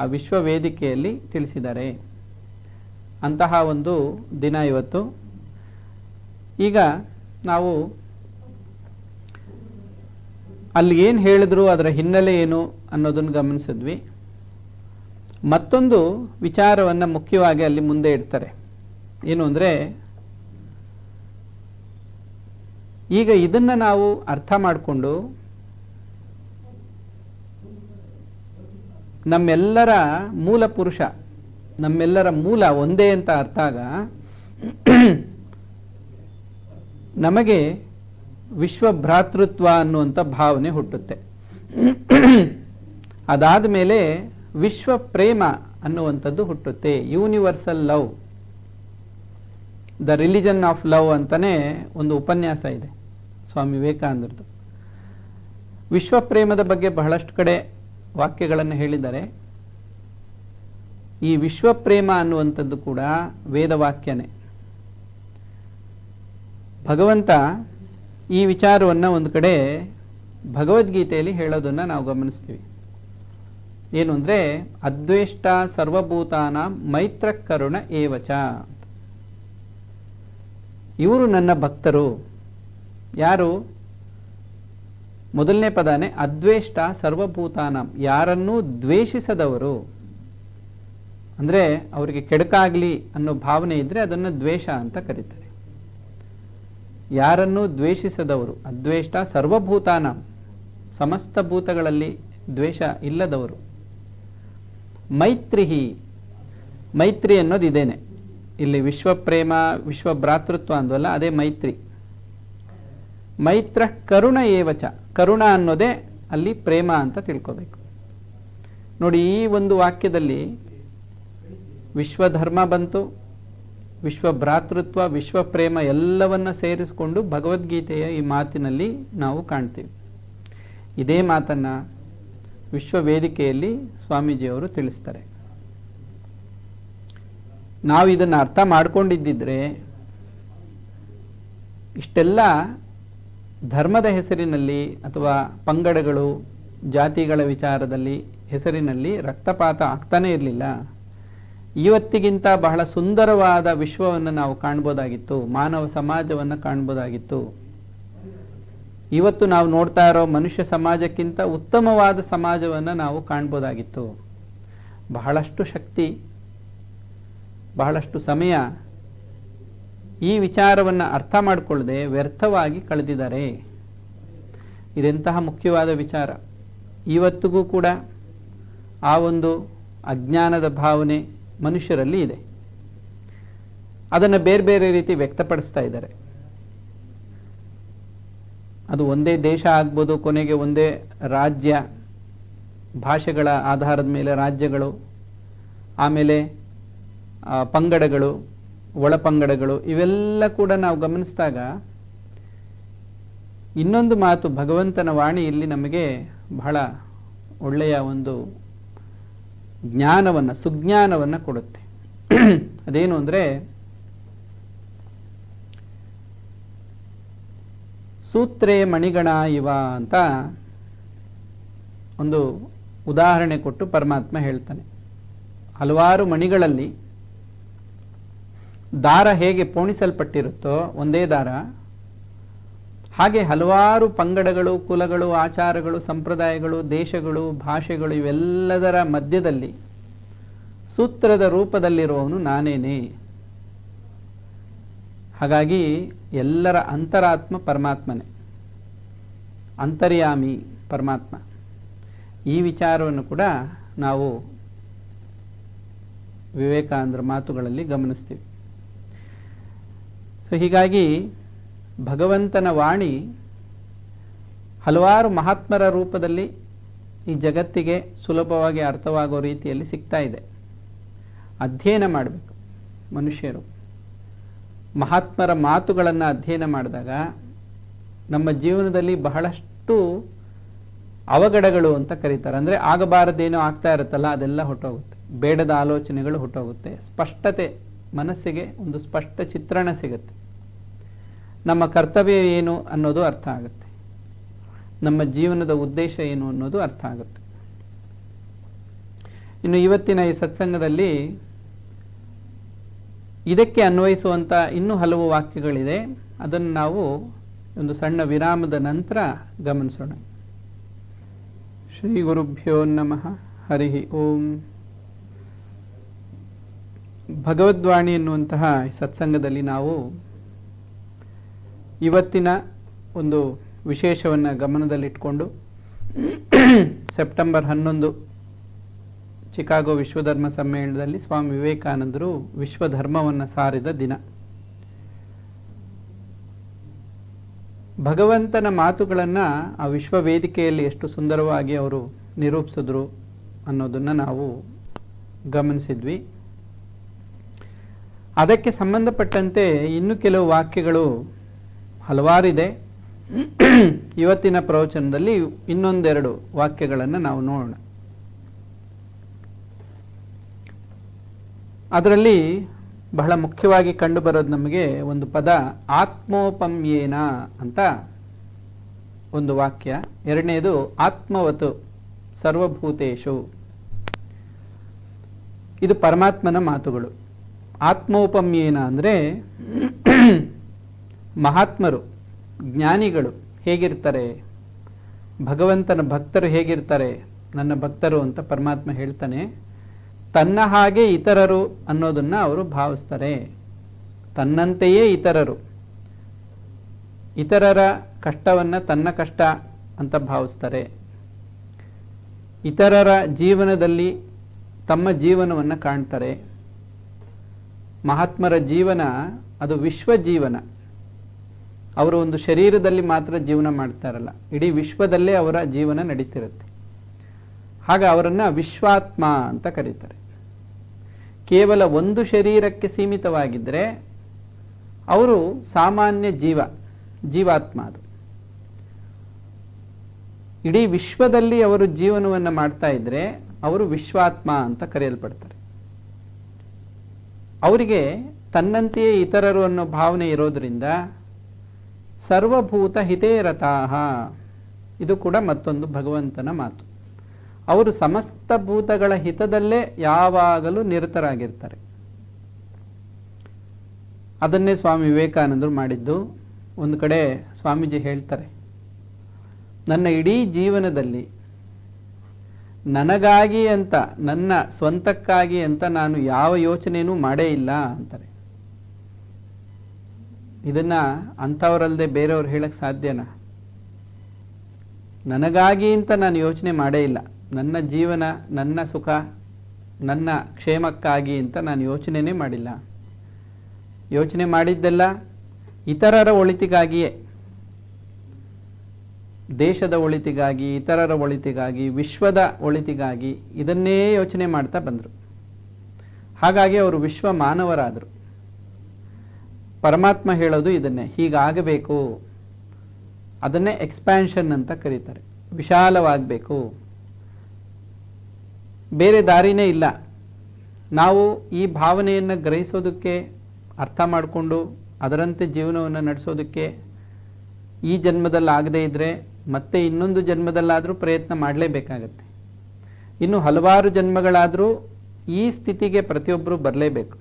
ಆ ವಿಶ್ವ ವೇದಿಕೆಯಲ್ಲಿ ತಿಳಿಸಿದ್ದಾರೆ. ಅಂತಹ ಒಂದು ದಿನ ಇವತ್ತು. ಈಗ ನಾವು ಅಲ್ಲಿ ಏನು ಹೇಳಿದ್ರು, ಅದರ ಹಿನ್ನೆಲೆ ಏನು ಅನ್ನೋದನ್ನು ಗಮನಿಸಿದ್ವಿ. ಮತ್ತೊಂದು ವಿಚಾರವನ್ನು ಮುಖ್ಯವಾಗಿ ಅಲ್ಲಿ ಮುಂದೆ ಇಡ್ತಾರೆ. ಏನು ಅಂದರೆ, ಈಗ ಇದನ್ನು ನಾವು ಅರ್ಥ ಮಾಡಿಕೊಂಡು ನಮ್ಮೆಲ್ಲರ ಮೂಲ ಪುರುಷ, ನಮ್ಮೆಲ್ಲರ ಮೂಲ ಒಂದೇ ಅಂತ ಅರ್ಥ ಆಗ ನಮಗೆ ವಿಶ್ವ ಭ್ರಾತೃತ್ವ ಅನ್ನುವಂಥ ಭಾವನೆ ಹುಟ್ಟುತ್ತೆ. ಅದಾದ ಮೇಲೆ ವಿಶ್ವ ಪ್ರೇಮ ಅನ್ನುವಂಥದ್ದು ಹುಟ್ಟುತ್ತೆ. Universal love, the religion of love ಅಂತಲೇ ಒಂದು ಉಪನ್ಯಾಸ ಇದೆ ಸ್ವಾಮಿ ವಿವೇಕಾನಂದರದು. ವಿಶ್ವ ಪ್ರೇಮದ ಬಗ್ಗೆ ಬಹಳಷ್ಟು ಕಡೆ ವಾಕ್ಯಗಳನ್ನು ಹೇಳಿದ್ದಾರೆ. ಈ ವಿಶ್ವ ಪ್ರೇಮ ಅನ್ನುವಂಥದ್ದು ಕೂಡ ವೇದವಾಕ್ಯನೇ. ಭಗವಂತ ಈ ವಿಚಾರವನ್ನು ಒಂದು ಕಡೆ ಭಗವದ್ಗೀತೆಯಲ್ಲಿ ಹೇಳೋದನ್ನು ನಾವು ಗಮನಿಸ್ತೀವಿ. ಏನು ಅಂದರೆ, ಅದ್ವೇಷ್ಟ ಸರ್ವಭೂತಾನ ಮೈತ್ರ ಕರುಣ ಏವಚ. ಇವರು ನನ್ನ ಭಕ್ತರು. ಯಾರು? ಮೊದಲನೇ ಪದಾನೇ ಅದ್ವೇಷ್ಟ ಸರ್ವಭೂತಾನ, ಯಾರನ್ನೂ ದ್ವೇಷಿಸದವರು. ಅಂದರೆ ಅವರಿಗೆ ಕೆಡಕಾಗಲಿ ಅನ್ನೋ ಭಾವನೆ ಇದ್ದರೆ ಅದನ್ನು ದ್ವೇಷ ಅಂತ ಕರೀತಾರೆ. ಯಾರನ್ನೂ ದ್ವೇಷಿಸದವರು. ಅದ್ವೇಷ್ಟ ಸರ್ವಭೂತಾನ, ಸಮಸ್ತ ಭೂತಗಳಲ್ಲಿ ದ್ವೇಷ ಇಲ್ಲದವರು. ಮೈತ್ರಿಹಿ, ಮೈತ್ರಿ ಅನ್ನೋದು ಇದೇನೆ. ಇಲ್ಲಿ ವಿಶ್ವ ಪ್ರೇಮ ವಿಶ್ವ ಭ್ರಾತೃತ್ವ ಅಂದ್ವಲ್ಲ, ಅದೇ ಮೈತ್ರಿ. ಮೈತ್ರ ಕರುಣ ಏವಚ, ಕರುಣ ಅನ್ನೋದೇ ಅಲ್ಲಿ ಪ್ರೇಮ ಅಂತ ತಿಳ್ಕೋಬೇಕು. ನೋಡಿ, ಈ ಒಂದು ವಾಕ್ಯದಲ್ಲಿ ವಿಶ್ವಧರ್ಮ ಬಂತು, ವಿಶ್ವ ಭ್ರಾತೃತ್ವ, ವಿಶ್ವ ಪ್ರೇಮ ಎಲ್ಲವನ್ನ ಸೇರಿಸಿಕೊಂಡು ಭಗವದ್ಗೀತೆಯ ಈ ಮಾತಿನಲ್ಲಿ ನಾವು ಕಾಣ್ತೀವಿ. ಇದೇ ಮಾತನ್ನು ವಿಶ್ವ ವೇದಿಕೆಯಲ್ಲಿ ಸ್ವಾಮೀಜಿಯವರು ತಿಳಿಸ್ತಾರೆ. ನಾವು ಇದನ್ನು ಅರ್ಥ ಮಾಡ್ಕೊಂಡಿದ್ದಿದ್ರೆ ಇಷ್ಟೆಲ್ಲ ಧರ್ಮದ ಹೆಸರಿನಲ್ಲಿ ಅಥವಾ ಪಂಗಡಗಳು ಜಾತಿಗಳ ವಿಚಾರದಲ್ಲಿ ಹೆಸರಿನಲ್ಲಿ ರಕ್ತಪಾತ ಆಗ್ತಾನೇ ಇರಲಿಲ್ಲ. ಇವತ್ತಿಗಿಂತ ಬಹಳ ಸುಂದರವಾದ ವಿಶ್ವವನ್ನು ನಾವು ಕಾಣ್ಬೋದಾಗಿತ್ತು, ಮಾನವ ಸಮಾಜವನ್ನು ಕಾಣ್ಬೋದಾಗಿತ್ತು. ಇವತ್ತು ನಾವು ನೋಡ್ತಾ ಇರೋ ಮನುಷ್ಯ ಸಮಾಜಕ್ಕಿಂತ ಉತ್ತಮವಾದ ಸಮಾಜವನ್ನು ನಾವು ಕಾಣ್ಬೋದಾಗಿತ್ತು. ಬಹಳಷ್ಟು ಶಕ್ತಿ, ಬಹಳಷ್ಟು ಸಮಯ ಈ ವಿಚಾರವನ್ನು ಅರ್ಥ ಮಾಡಿಕೊಳ್ಳದೆ ವ್ಯರ್ಥವಾಗಿ ಕಳೆದಿದ್ದಾರೆ. ಇದೆಂತಹ ಮುಖ್ಯವಾದ ವಿಚಾರ. ಇವತ್ತಿಗೂ ಕೂಡ ಆ ಒಂದು ಅಜ್ಞಾನದ ಭಾವನೆ ಮನುಷ್ಯರಲ್ಲಿ ಇದೆ. ಅದನ್ನು ಬೇರೆ ಬೇರೆ ರೀತಿ ವ್ಯಕ್ತಪಡಿಸ್ತಾ ಇದ್ದಾರೆ. ಅದು ಒಂದೇ ದೇಶ ಆಗ್ಬೋದು, ಕೊನೆಗೆ ಒಂದೇ ರಾಜ್ಯ, ಭಾಷೆಗಳ ಆಧಾರದ ಮೇಲೆ ರಾಜ್ಯಗಳು, ಆಮೇಲೆ ಪಂಗಡಗಳು, ಒಳಪಂಗಡಗಳು, ಇವೆಲ್ಲ ಕೂಡ ನಾವು ಗಮನಿಸಿದಾಗ ಇನ್ನೊಂದು ಮಾತು ಭಗವಂತನ ವಾಣಿ ಇಲ್ಲಿ ನಮಗೆ ಬಹಳ ಒಳ್ಳೆಯ ಒಂದು ಜ್ಞಾನವನ್ನು, ಸುಜ್ಞಾನವನ್ನು ಕೊಡುತ್ತೆ. ಅದೇನು ಅಂದರೆ, ಸೂತ್ರೇ ಮಣಿಗಣ ಇವ ಅಂತ ಒಂದು ಉದಾಹರಣೆ ಕೊಟ್ಟು ಪರಮಾತ್ಮ ಹೇಳ್ತಾನೆ. ಹಲವಾರು ಮಣಿಗಳಲ್ಲಿ ದಾರ ಹೇಗೆ ಪೋಣಿಸಲ್ಪಟ್ಟಿರುತ್ತೋ ಒಂದೇ ದಾರ, ಹಾಗೆ ಹಲವಾರು ಪಂಗಡಗಳು, ಕುಲಗಳು, ಆಚಾರಗಳು, ಸಂಪ್ರದಾಯಗಳು, ದೇಶಗಳು, ಭಾಷೆಗಳು ಇವೆಲ್ಲದರ ಮಧ್ಯದಲ್ಲಿ ಸೂತ್ರದ ರೂಪದಲ್ಲಿರುವವನು ನಾನೇನೆ. ಹಾಗಾಗಿ ಎಲ್ಲರ ಅಂತರಾತ್ಮ ಪರಮಾತ್ಮನೇ, ಅಂತರ್ಯಾಮಿ ಪರಮಾತ್ಮ. ಈ ವಿಚಾರವನ್ನು ಕೂಡ ನಾವು ವಿವೇಕಾನಂದರ ಮಾತುಗಳಲ್ಲಿ ಗಮನಿಸ್ತೀವಿ. ಸೊ ಹೀಗಾಗಿ ಭಗವಂತನ ವಾಣಿ ಹಲವಾರು ಮಹಾತ್ಮರ ರೂಪದಲ್ಲಿ ಈ ಜಗತ್ತಿಗೆ ಸುಲಭವಾಗಿ ಅರ್ಥವಾಗೋ ರೀತಿಯಲ್ಲಿ ಸಿಗ್ತಾ ಇದೆ. ಅಧ್ಯಯನ ಮಾಡಬೇಕು ಮನುಷ್ಯರು. ಮಹಾತ್ಮರ ಮಾತುಗಳನ್ನು ಅಧ್ಯಯನ ಮಾಡಿದಾಗ ನಮ್ಮ ಜೀವನದಲ್ಲಿ ಬಹಳಷ್ಟು ಅವಘಡಗಳು ಅಂತ ಕರೀತಾರೆ. ಅಂದರೆ ಆಗಬಾರದೇನೋ ಆಗ್ತಾ ಇರುತ್ತಲ್ಲ, ಅದೆಲ್ಲ ಹೊಟ್ಟೋಗುತ್ತೆ. ಬೇಡದ ಆಲೋಚನೆಗಳು ಹೊಟ್ಟೋಗುತ್ತೆ. ಸ್ಪಷ್ಟತೆ, ಮನಸ್ಸಿಗೆ ಒಂದು ಸ್ಪಷ್ಟ ಚಿತ್ರಣ ಸಿಗುತ್ತೆ. ನಮ್ಮ ಕರ್ತವ್ಯ ಏನು ಅನ್ನೋದು ಅರ್ಥ ಆಗುತ್ತೆ. ನಮ್ಮ ಜೀವನದ ಉದ್ದೇಶ ಏನು ಅನ್ನೋದು ಅರ್ಥ ಆಗುತ್ತೆ. ಇನ್ನು ಇವತ್ತಿನ ಈ ಸತ್ಸಂಗದಲ್ಲಿ ಇದಕ್ಕೆ ಅನ್ವಯಿಸುವಂಥ ಇನ್ನೂ ಹಲವು ವಾಕ್ಯಗಳಿದೆ. ಅದನ್ನು ನಾವು ಒಂದು ಸಣ್ಣ ವಿರಾಮದ ನಂತರ ಗಮನಿಸೋಣ. ಶ್ರೀ ಗುರುಭ್ಯೋ ನಮಃ. ಹರಿ ಓಂ. ಭಗವದ್ವಾಣಿ ಎನ್ನುವಂತಹ ಸತ್ಸಂಗದಲ್ಲಿ ನಾವು ಇವತ್ತಿನ ಒಂದು ವಿಶೇಷವನ್ನು ಗಮನದಲ್ಲಿಟ್ಕೊಂಡು ಸೆಪ್ಟೆಂಬರ್ 11 ಚಿಕಾಗೋ ವಿಶ್ವಧರ್ಮ ಸಮ್ಮೇಳನದಲ್ಲಿ ಸ್ವಾಮಿ ವಿವೇಕಾನಂದರು ವಿಶ್ವಧರ್ಮವನ್ನು ಸಾರಿದ ದಿನ. ಭಗವಂತನ ಮಾತುಗಳನ್ನು ಆ ವಿಶ್ವ ವೇದಿಕೆಯಲ್ಲಿ ಎಷ್ಟು ಸುಂದರವಾಗಿ ಅವರು ನಿರೂಪಿಸಿದ್ರು ಅನ್ನೋದನ್ನು ನಾವು ಗಮನಿಸಿದ್ವಿ. ಅದಕ್ಕೆ ಸಂಬಂಧಪಟ್ಟಂತೆ ಇನ್ನು ಕೆಲವು ವಾಕ್ಯಗಳು ಹಲವಾರಿದೆ. ಇವತ್ತಿನ ಪ್ರವಚನದಲ್ಲಿ ಇನ್ನೊಂದೆರಡು ವಾಕ್ಯಗಳನ್ನು ನಾವು ನೋಡೋಣ. ಅದರಲ್ಲಿ ಬಹಳ ಮುಖ್ಯವಾಗಿ ಕಂಡುಬರೋದು ನಮಗೆ ಒಂದು ಪದ, ಆತ್ಮೋಪಮ್ಯೇನ ಅಂತ ಒಂದು ವಾಕ್ಯ. ಎರಡನೇದು ಆತ್ಮವತು ಸರ್ವಭೂತೇಶು. ಇದು ಪರಮಾತ್ಮನ ಮಾತುಗಳು. ಆತ್ಮೋಪಮ್ಯೇನ ಅಂದರೆ ಮಹಾತ್ಮರು, ಜ್ಞಾನಿಗಳು ಹೇಗಿರ್ತಾರೆ, ಭಗವಂತನ ಭಕ್ತರು ಹೇಗಿರ್ತಾರೆ, ನನ್ನ ಭಕ್ತರು ಅಂತ ಪರಮಾತ್ಮ ಹೇಳ್ತಾನೆ. ತನ್ನ ಹಾಗೆ ಇತರರು ಅನ್ನೋದನ್ನು ಅವರು ಭಾವಿಸ್ತಾರೆ. ತನ್ನಂತೆಯೇ ಇತರರು, ಇತರರ ಕಷ್ಟವನ್ನು ತನ್ನ ಕಷ್ಟ ಅಂತ ಭಾವಿಸ್ತಾರೆ. ಇತರರ ಜೀವನದಲ್ಲಿ ತಮ್ಮ ಜೀವನವನ್ನು ಕಾಣ್ತಾರೆ. ಮಹಾತ್ಮರ ಜೀವನ ಅದು ವಿಶ್ವ ಜೀವನ. ಅವರು ಒಂದು ಶರೀರದಲ್ಲಿ ಮಾತ್ರ ಜೀವನ ಮಾಡ್ತಾರಲ್ಲ, ಇಡೀ ವಿಶ್ವದಲ್ಲೇ ಅವರ ಜೀವನ ನಡೀತಿರುತ್ತೆ. ಹಾಗೆ ಅವರನ್ನು ವಿಶ್ವಾತ್ಮ ಅಂತ ಕರೀತಾರೆ. ಕೇವಲ ಒಂದು ಶರೀರಕ್ಕೆ ಸೀಮಿತವಾಗಿದ್ದರೆ ಅವರು ಸಾಮಾನ್ಯ ಜೀವಾತ್ಮ. ಅದು ಇಡೀ ವಿಶ್ವದಲ್ಲಿ ಅವರು ಜೀವನವನ್ನು ಮಾಡ್ತಾ ಇದ್ರೆ ಅವರು ವಿಶ್ವಾತ್ಮ ಅಂತ ಕರೆಯಲ್ಪಡ್ತಾರೆ. ಅವರಿಗೆ ತನ್ನಂತೆಯೇ ಇತರರು ಅನ್ನೋ ಭಾವನೆ ಇರೋದ್ರಿಂದ ಸರ್ವಭೂತ ಹಿತೇರತಾಹ, ಇದು ಕೂಡ ಮತ್ತೊಂದು ಭಗವಂತನ ಮಾತು. ಅವರು ಸಮಸ್ತ ಭೂತಗಳ ಹಿತದಲ್ಲೇ ಯಾವಾಗಲೂ ನಿರತರಾಗಿರ್ತಾರೆ. ಅದನ್ನೇ ಸ್ವಾಮಿ ವಿವೇಕಾನಂದರು ಮಾಡಿದ್ದು. ಒಂದು ಕಡೆ ಸ್ವಾಮೀಜಿ ಹೇಳ್ತಾರೆ, ನನ್ನ ಇಡೀ ಜೀವನದಲ್ಲಿ ನನಗಾಗಿ ಅಂತ, ನನ್ನ ಸ್ವಂತಕ್ಕಾಗಿ ಅಂತ ನಾನು ಯಾವ ಯೋಚನೆಯೂ ಮಾಡೇ ಇಲ್ಲ ಅಂತಾರೆ. ಇದನ್ನ ಅಂಥವರಲ್ಲದೆ ಬೇರೆಯವ್ರು ಹೇಳಕ್ಕೆ ಸಾಧ್ಯನಾ? ನನಗಾಗಿ ಅಂತ ನಾನು ಯೋಚನೆ ಮಾಡೇ ಇಲ್ಲ. ನನ್ನ ಜೀವನ, ನನ್ನ ಸುಖ, ನನ್ನ ಕ್ಷೇಮಕ್ಕಾಗಿ ಅಂತ ನಾನು ಯೋಚನೆನೇ ಮಾಡಿಲ್ಲ. ಯೋಚನೆ ಮಾಡಿದ್ದೆಲ್ಲ ಇತರರ ಒಳಿತಿಗಾಗಿಯೇ, ದೇಶದ ಒಳಿತಿಗಾಗಿ, ಇತರರ ಒಳಿತಿಗಾಗಿ, ವಿಶ್ವದ ಒಳಿತಿಗಾಗಿ ಇದನ್ನೇ ಯೋಚನೆ ಮಾಡ್ತಾ ಬಂದರು. ಹಾಗಾಗಿ ಅವರು ವಿಶ್ವ ಮಾನವರಾದರು. ಪರಮಾತ್ಮ ಹೇಳೋದು ಇದನ್ನೇ, ಹೀಗಾಗಬೇಕು. ಅದನ್ನೇ ಎಕ್ಸ್ಪ್ಯಾನ್ಷನ್ ಅಂತ ಕರೀತಾರೆ. ವಿಶಾಲವಾಗಬೇಕು, ಬೇರೆ ದಾರಿನೇ ಇಲ್ಲ. ನಾವು ಈ ಭಾವನೆಯನ್ನು ಗ್ರಹಿಸೋದಕ್ಕೆ, ಅರ್ಥ ಮಾಡಿಕೊಂಡು ಅದರಂತೆ ಜೀವನವನ್ನು ನಡೆಸೋದಕ್ಕೆ ಈ ಜನ್ಮದಲ್ಲಿ ಆಗದೇ ಇದ್ದರೆ ಮತ್ತೆ ಇನ್ನೊಂದು ಜನ್ಮದಲ್ಲಾದರೂ ಪ್ರಯತ್ನ ಮಾಡಲೇಬೇಕಾಗತ್ತೆ. ಇನ್ನು ಹಲವಾರು ಜನ್ಮಗಳಾದರೂ ಈ ಸ್ಥಿತಿಗೆ ಪ್ರತಿಯೊಬ್ಬರೂ ಬರಲೇಬೇಕು.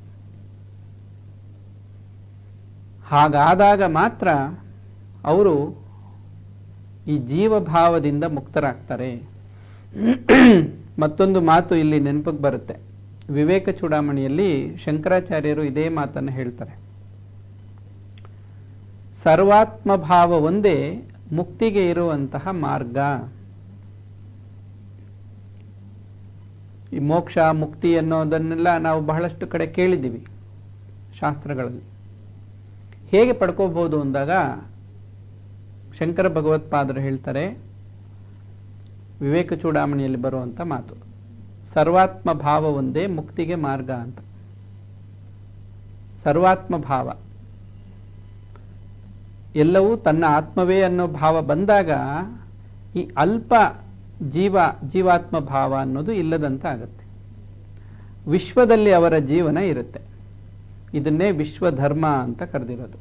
ಹಾಗಾದಾಗ ಮಾತ್ರ ಅವರು ಈ ಜೀವಭಾವದಿಂದ ಮುಕ್ತರಾಗ್ತಾರೆ. ಮತ್ತೊಂದು ಮಾತು ಇಲ್ಲಿ ನೆನಪಿಗೆ ಬರುತ್ತೆ. ವಿವೇಕ ಚೂಡಾಮಣಿಯಲ್ಲಿ ಶಂಕರಾಚಾರ್ಯರು ಇದೇ ಮಾತನ್ನು ಹೇಳ್ತಾರೆ. ಸರ್ವಾತ್ಮ ಭಾವ ಒಂದೇ ಮುಕ್ತಿಗೆ ಇರುವಂತಹ ಮಾರ್ಗ. ಈ ಮೋಕ್ಷ ಮುಕ್ತಿ ಅನ್ನೋದನ್ನೆಲ್ಲ ನಾವು ಬಹಳಷ್ಟು ಕಡೆ ಕೇಳಿದ್ದೀವಿ ಶಾಸ್ತ್ರಗಳಲ್ಲಿ. ಹೇಗೆ ಪಡ್ಕೋಬಹುದು ಅಂದಾಗ ಶಂಕರ ಭಗವತ್ಪಾದರು ಹೇಳ್ತಾರೆ, ವಿವೇಕ ಚೂಡಾಮಣಿಯಲ್ಲಿ ಬರುವಂಥ ಮಾತು, ಸರ್ವಾತ್ಮ ಭಾವ ಒಂದೇ ಮುಕ್ತಿಗೆ ಮಾರ್ಗ ಅಂತ. ಸರ್ವಾತ್ಮ ಭಾವ, ಎಲ್ಲವೂ ತನ್ನ ಆತ್ಮವೇ ಅನ್ನೋ ಭಾವ ಬಂದಾಗ ಈ ಅಲ್ಪ ಜೀವಾತ್ಮ ಭಾವ ಅನ್ನೋದು ಇಲ್ಲದಂತ ಆಗುತ್ತೆ. ವಿಶ್ವದಲ್ಲಿ ಅವರ ಜೀವನ ಇರುತ್ತೆ. ಇದನ್ನೇ ವಿಶ್ವಧರ್ಮ ಅಂತ ಕರೆದಿರೋದು.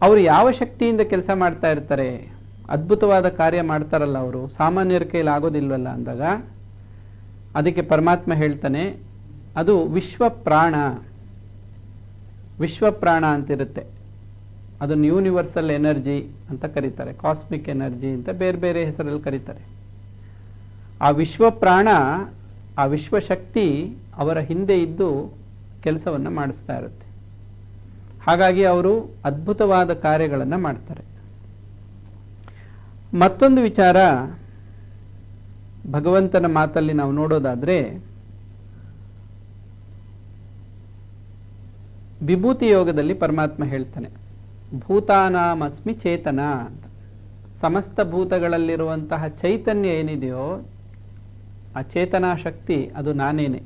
ಅವರು ಯಾವ ಶಕ್ತಿಯಿಂದ ಕೆಲಸ ಮಾಡ್ತಾ ಇರ್ತಾರೆ, ಅದ್ಭುತವಾದ ಕಾರ್ಯ ಮಾಡ್ತಾರಲ್ಲ ಅವರು, ಸಾಮಾನ್ಯರ ಕೈಲಿ ಆಗೋದಿಲ್ವಲ್ಲ ಅಂದಾಗ ಅದಕ್ಕೆ ಪರಮಾತ್ಮ ಹೇಳ್ತಾನೆ, ಅದು ವಿಶ್ವಪ್ರಾಣ. ವಿಶ್ವಪ್ರಾಣ ಅಂತಿರುತ್ತೆ. ಅದನ್ನು ಯೂನಿವರ್ಸಲ್ ಎನರ್ಜಿ ಅಂತ ಕರೀತಾರೆ, ಕಾಸ್ಮಿಕ್ ಎನರ್ಜಿ ಅಂತ ಬೇರೆ ಬೇರೆ ಹೆಸರಲ್ಲಿ ಕರೀತಾರೆ. ಆ ವಿಶ್ವಪ್ರಾಣ, ಆ ವಿಶ್ವಶಕ್ತಿ ಅವರ ಹಿಂದೆ ಇದ್ದು ಕೆಲಸವನ್ನು ಮಾಡಿಸ್ತಾ ಇರುತ್ತೆ. ಹಾಗಾಗಿ ಅವರು ಅದ್ಭುತವಾದ ಕಾರ್ಯಗಳನ್ನು ಮಾಡ್ತಾರೆ. ಮತ್ತೊಂದು ವಿಚಾರ ಭಗವಂತನ ಮಾತಲ್ಲಿ ನಾವು ನೋಡೋದಾದ್ರೆ, ವಿಭೂತಿ ಯೋಗದಲ್ಲಿ ಪರಮಾತ್ಮ ಹೇಳ್ತಾನೆ, ಭೂತಾನಾಮಸ್ಮಿ ಚೇತನ ಅಂತ. ಸಮಸ್ತ ಭೂತಗಳಲ್ಲಿರುವಂತಹ ಚೈತನ್ಯ ಏನಿದೆಯೋ ಆ ಚೇತನಾ ಶಕ್ತಿ ಅದು ನಾನೇನೆ.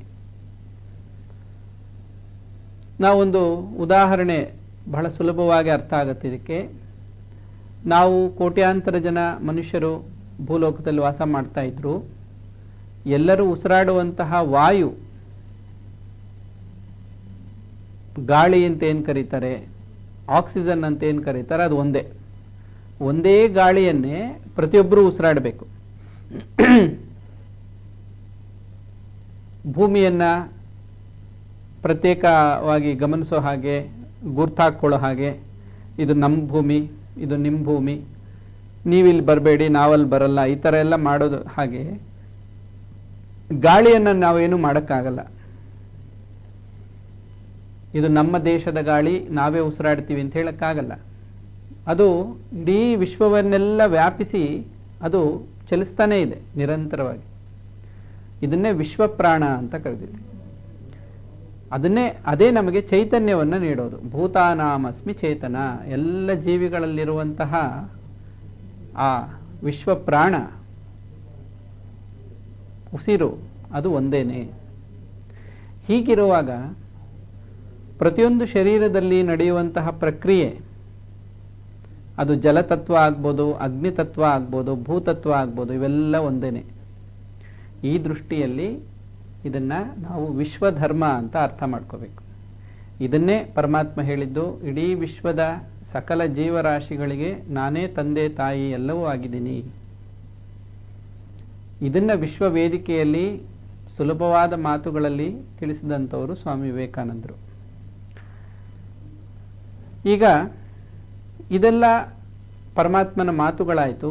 ನಾವೊಂದು ಉದಾಹರಣೆ ಬಹಳ ಸುಲಭವಾಗಿ ಅರ್ಥ ಆಗುತ್ತೆ ಇದಕ್ಕೆ. ನಾವು ಕೋಟ್ಯಾಂತರ ಜನ ಮನುಷ್ಯರು ಭೂಲೋಕದಲ್ಲಿ ವಾಸ ಮಾಡ್ತಾ ಇದ್ರು. ಎಲ್ಲರೂ ಉಸಿರಾಡುವಂತಹ ವಾಯು, ಗಾಳಿ ಅಂತ ಏನು ಕರೀತಾರೆ, ಆಕ್ಸಿಜನ್ ಅಂತ ಏನು ಕರೀತಾರೆ, ಅದು ಒಂದೇ ಗಾಳಿಯನ್ನೇ ಪ್ರತಿಯೊಬ್ಬರೂ ಉಸಿರಾಡಬೇಕು. ಭೂಮಿಯನ್ನು ಪ್ರತ್ಯೇಕವಾಗಿ ಗಮನಿಸೋ ಹಾಗೆ, ಗುರ್ತಾಕೊಳ್ಳೋ ಹಾಗೆ, ಇದು ನಮ್ಮ ಭೂಮಿ, ಇದು ನಿಮ್ಮ ಭೂಮಿ, ನೀವಿಲ್ಲಿ ಬರಬೇಡಿ, ನಾವಲ್ಲಿ ಬರಲ್ಲ, ಈ ಥರ ಎಲ್ಲ ಮಾಡೋದು. ಹಾಗೆ ಗಾಳಿಯನ್ನು ನಾವೇನು ಮಾಡೋಕ್ಕಾಗಲ್ಲ. ಇದು ನಮ್ಮ ದೇಶದ ಗಾಳಿ, ನಾವೇ ಉಸಿರಾಡ್ತೀವಿ ಅಂತ ಹೇಳೋಕ್ಕಾಗಲ್ಲ. ಅದು ಇಡೀ ವಿಶ್ವವನ್ನೆಲ್ಲ ವ್ಯಾಪಿಸಿ ಅದು ಚಲಿಸ್ತಾನೇ ಇದೆ ನಿರಂತರವಾಗಿ. ಇದನ್ನೇ ವಿಶ್ವಪ್ರಾಣ ಅಂತ ಕರೆದಿದೆ. ಅದೇ ನಮಗೆ ಚೈತನ್ಯವನ್ನು ನೀಡೋದು. ಭೂತಾನಾಮಸ್ಮಿ ಚೇತನ, ಎಲ್ಲ ಜೀವಿಗಳಲ್ಲಿರುವಂತಹ ಆ ವಿಶ್ವಪ್ರಾಣ, ಉಸಿರು, ಅದು ಒಂದೇನೆ. ಹೀಗಿರುವಾಗ ಪ್ರತಿಯೊಂದು ಶರೀರದಲ್ಲಿ ನಡೆಯುವಂತಹ ಪ್ರಕ್ರಿಯೆ, ಅದು ಜಲತತ್ವ ಆಗ್ಬೋದು, ಅಗ್ನಿತತ್ವ ಆಗ್ಬೋದು, ಭೂತತ್ವ ಆಗ್ಬೋದು, ಇವೆಲ್ಲ ಒಂದೇನೆ. ಈ ದೃಷ್ಟಿಯಲ್ಲಿ ಇದನ್ನು ನಾವು ವಿಶ್ವಧರ್ಮ ಅಂತ ಅರ್ಥ ಮಾಡ್ಕೋಬೇಕು. ಇದನ್ನೇ ಪರಮಾತ್ಮ ಹೇಳಿದ್ದು, ಇಡೀ ವಿಶ್ವದ ಸಕಲ ಜೀವರಾಶಿಗಳಿಗೆ ನಾನೇ ತಂದೆ ತಾಯಿ ಎಲ್ಲವೂ ಆಗಿದ್ದೀನಿ. ಇದನ್ನು ವಿಶ್ವ ವೇದಿಕೆಯಲ್ಲಿ ಸುಲಭವಾದ ಮಾತುಗಳಲ್ಲಿ ತಿಳಿಸಿದಂಥವರು ಸ್ವಾಮಿ ವಿವೇಕಾನಂದರು. ಈಗ ಇದೆಲ್ಲ ಪರಮಾತ್ಮನ ಮಾತುಗಳಾಯಿತು.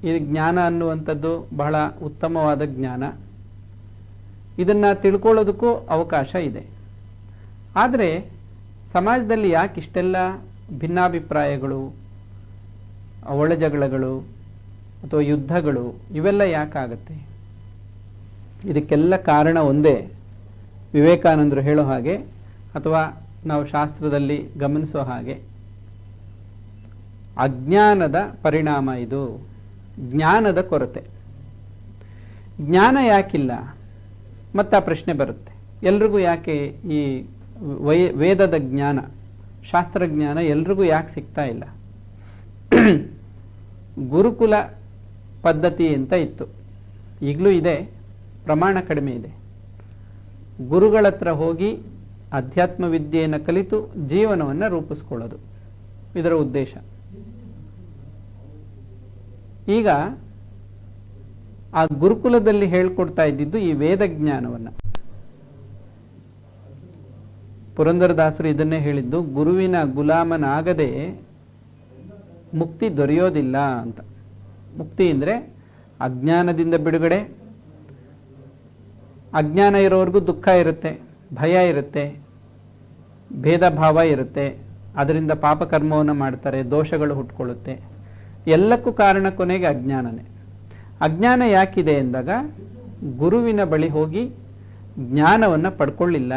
ಈ ಜ್ಞಾನ ಅನ್ನುವಂಥದ್ದು ಬಹಳ ಉತ್ತಮವಾದ ಜ್ಞಾನ. ಇದನ್ನು ತಿಳ್ಕೊಳ್ಳೋದಕ್ಕೂ ಅವಕಾಶ ಇದೆ. ಆದರೆ ಸಮಾಜದಲ್ಲಿ ಯಾಕೆ ಇಷ್ಟೆಲ್ಲ ಭಿನ್ನಾಭಿಪ್ರಾಯಗಳು, ಒಳಜಗಳಗಳು ಅಥವಾ ಯುದ್ಧಗಳು ಇವೆಲ್ಲ ಯಾಕಾಗತ್ತೆ? ಇದಕ್ಕೆಲ್ಲ ಕಾರಣ ಒಂದೇ. ವಿವೇಕಾನಂದರು ಹೇಳೋ ಹಾಗೆ ಅಥವಾ ನಾವು ಶಾಸ್ತ್ರದಲ್ಲಿ ಗಮನಿಸೋ ಹಾಗೆ, ಅಜ್ಞಾನದ ಪರಿಣಾಮ ಇದು. ಜ್ಞಾನದ ಕೊರತೆ. ಜ್ಞಾನ ಯಾಕಿಲ್ಲ? ಮತ್ತು ಆ ಪ್ರಶ್ನೆ ಬರುತ್ತೆ, ಎಲ್ರಿಗೂ ಯಾಕೆ ಈ ವೇದದ ಜ್ಞಾನ, ಶಾಸ್ತ್ರಜ್ಞಾನ ಎಲ್ರಿಗೂ ಯಾಕೆ ಸಿಗ್ತಾ ಇಲ್ಲ? ಗುರುಕುಲ ಪದ್ಧತಿ ಅಂತ ಇತ್ತು. ಈಗಲೂ ಇದೆ, ಪ್ರಮಾಣ ಕಡಿಮೆ ಇದೆ. ಗುರುಗಳ ಹತ್ರ ಹೋಗಿ ಅಧ್ಯಾತ್ಮ ವಿದ್ಯೆಯನ್ನು ಕಲಿತು ಜೀವನವನ್ನು ರೂಪಿಸ್ಕೊಳ್ಳೋದು ಇದರ ಉದ್ದೇಶ. ಈಗ ಆ ಗುರುಕುಲದಲ್ಲಿ ಹೇಳ್ಕೊಡ್ತಾ ಇದ್ದಿದ್ದು ಈ ವೇದ ಜ್ಞಾನವನ್ನು. ಪುರಂದರದಾಸರು ಇದನ್ನೇ ಹೇಳಿದ್ದು, ಗುರುವಿನ ಗುಲಾಮನಾಗದೆ ಮುಕ್ತಿ ದೊರೆಯೋದಿಲ್ಲ ಅಂತ. ಮುಕ್ತಿ ಅಂದರೆ ಅಜ್ಞಾನದಿಂದ ಬಿಡುಗಡೆ. ಅಜ್ಞಾನ ಇರೋವರೆಗೂ ದುಃಖ ಇರುತ್ತೆ, ಭಯ ಇರುತ್ತೆ, ಭೇದ ಭಾವ ಇರುತ್ತೆ, ಅದರಿಂದ ಪಾಪಕರ್ಮವನ್ನು ಮಾಡ್ತಾರೆ, ದೋಷಗಳು ಹುಟ್ಕೊಳ್ಳುತ್ತೆ. ಎಲ್ಲಕ್ಕೂ ಕಾರಣ ಕೊನೆಗೆ ಅಜ್ಞಾನನೇ. ಅಜ್ಞಾನ ಯಾಕಿದೆ ಎಂದಾಗ ಗುರುವಿನ ಬಳಿ ಹೋಗಿ ಜ್ಞಾನವನ್ನು ಪಡ್ಕೊಳ್ಳಿಲ್ಲ.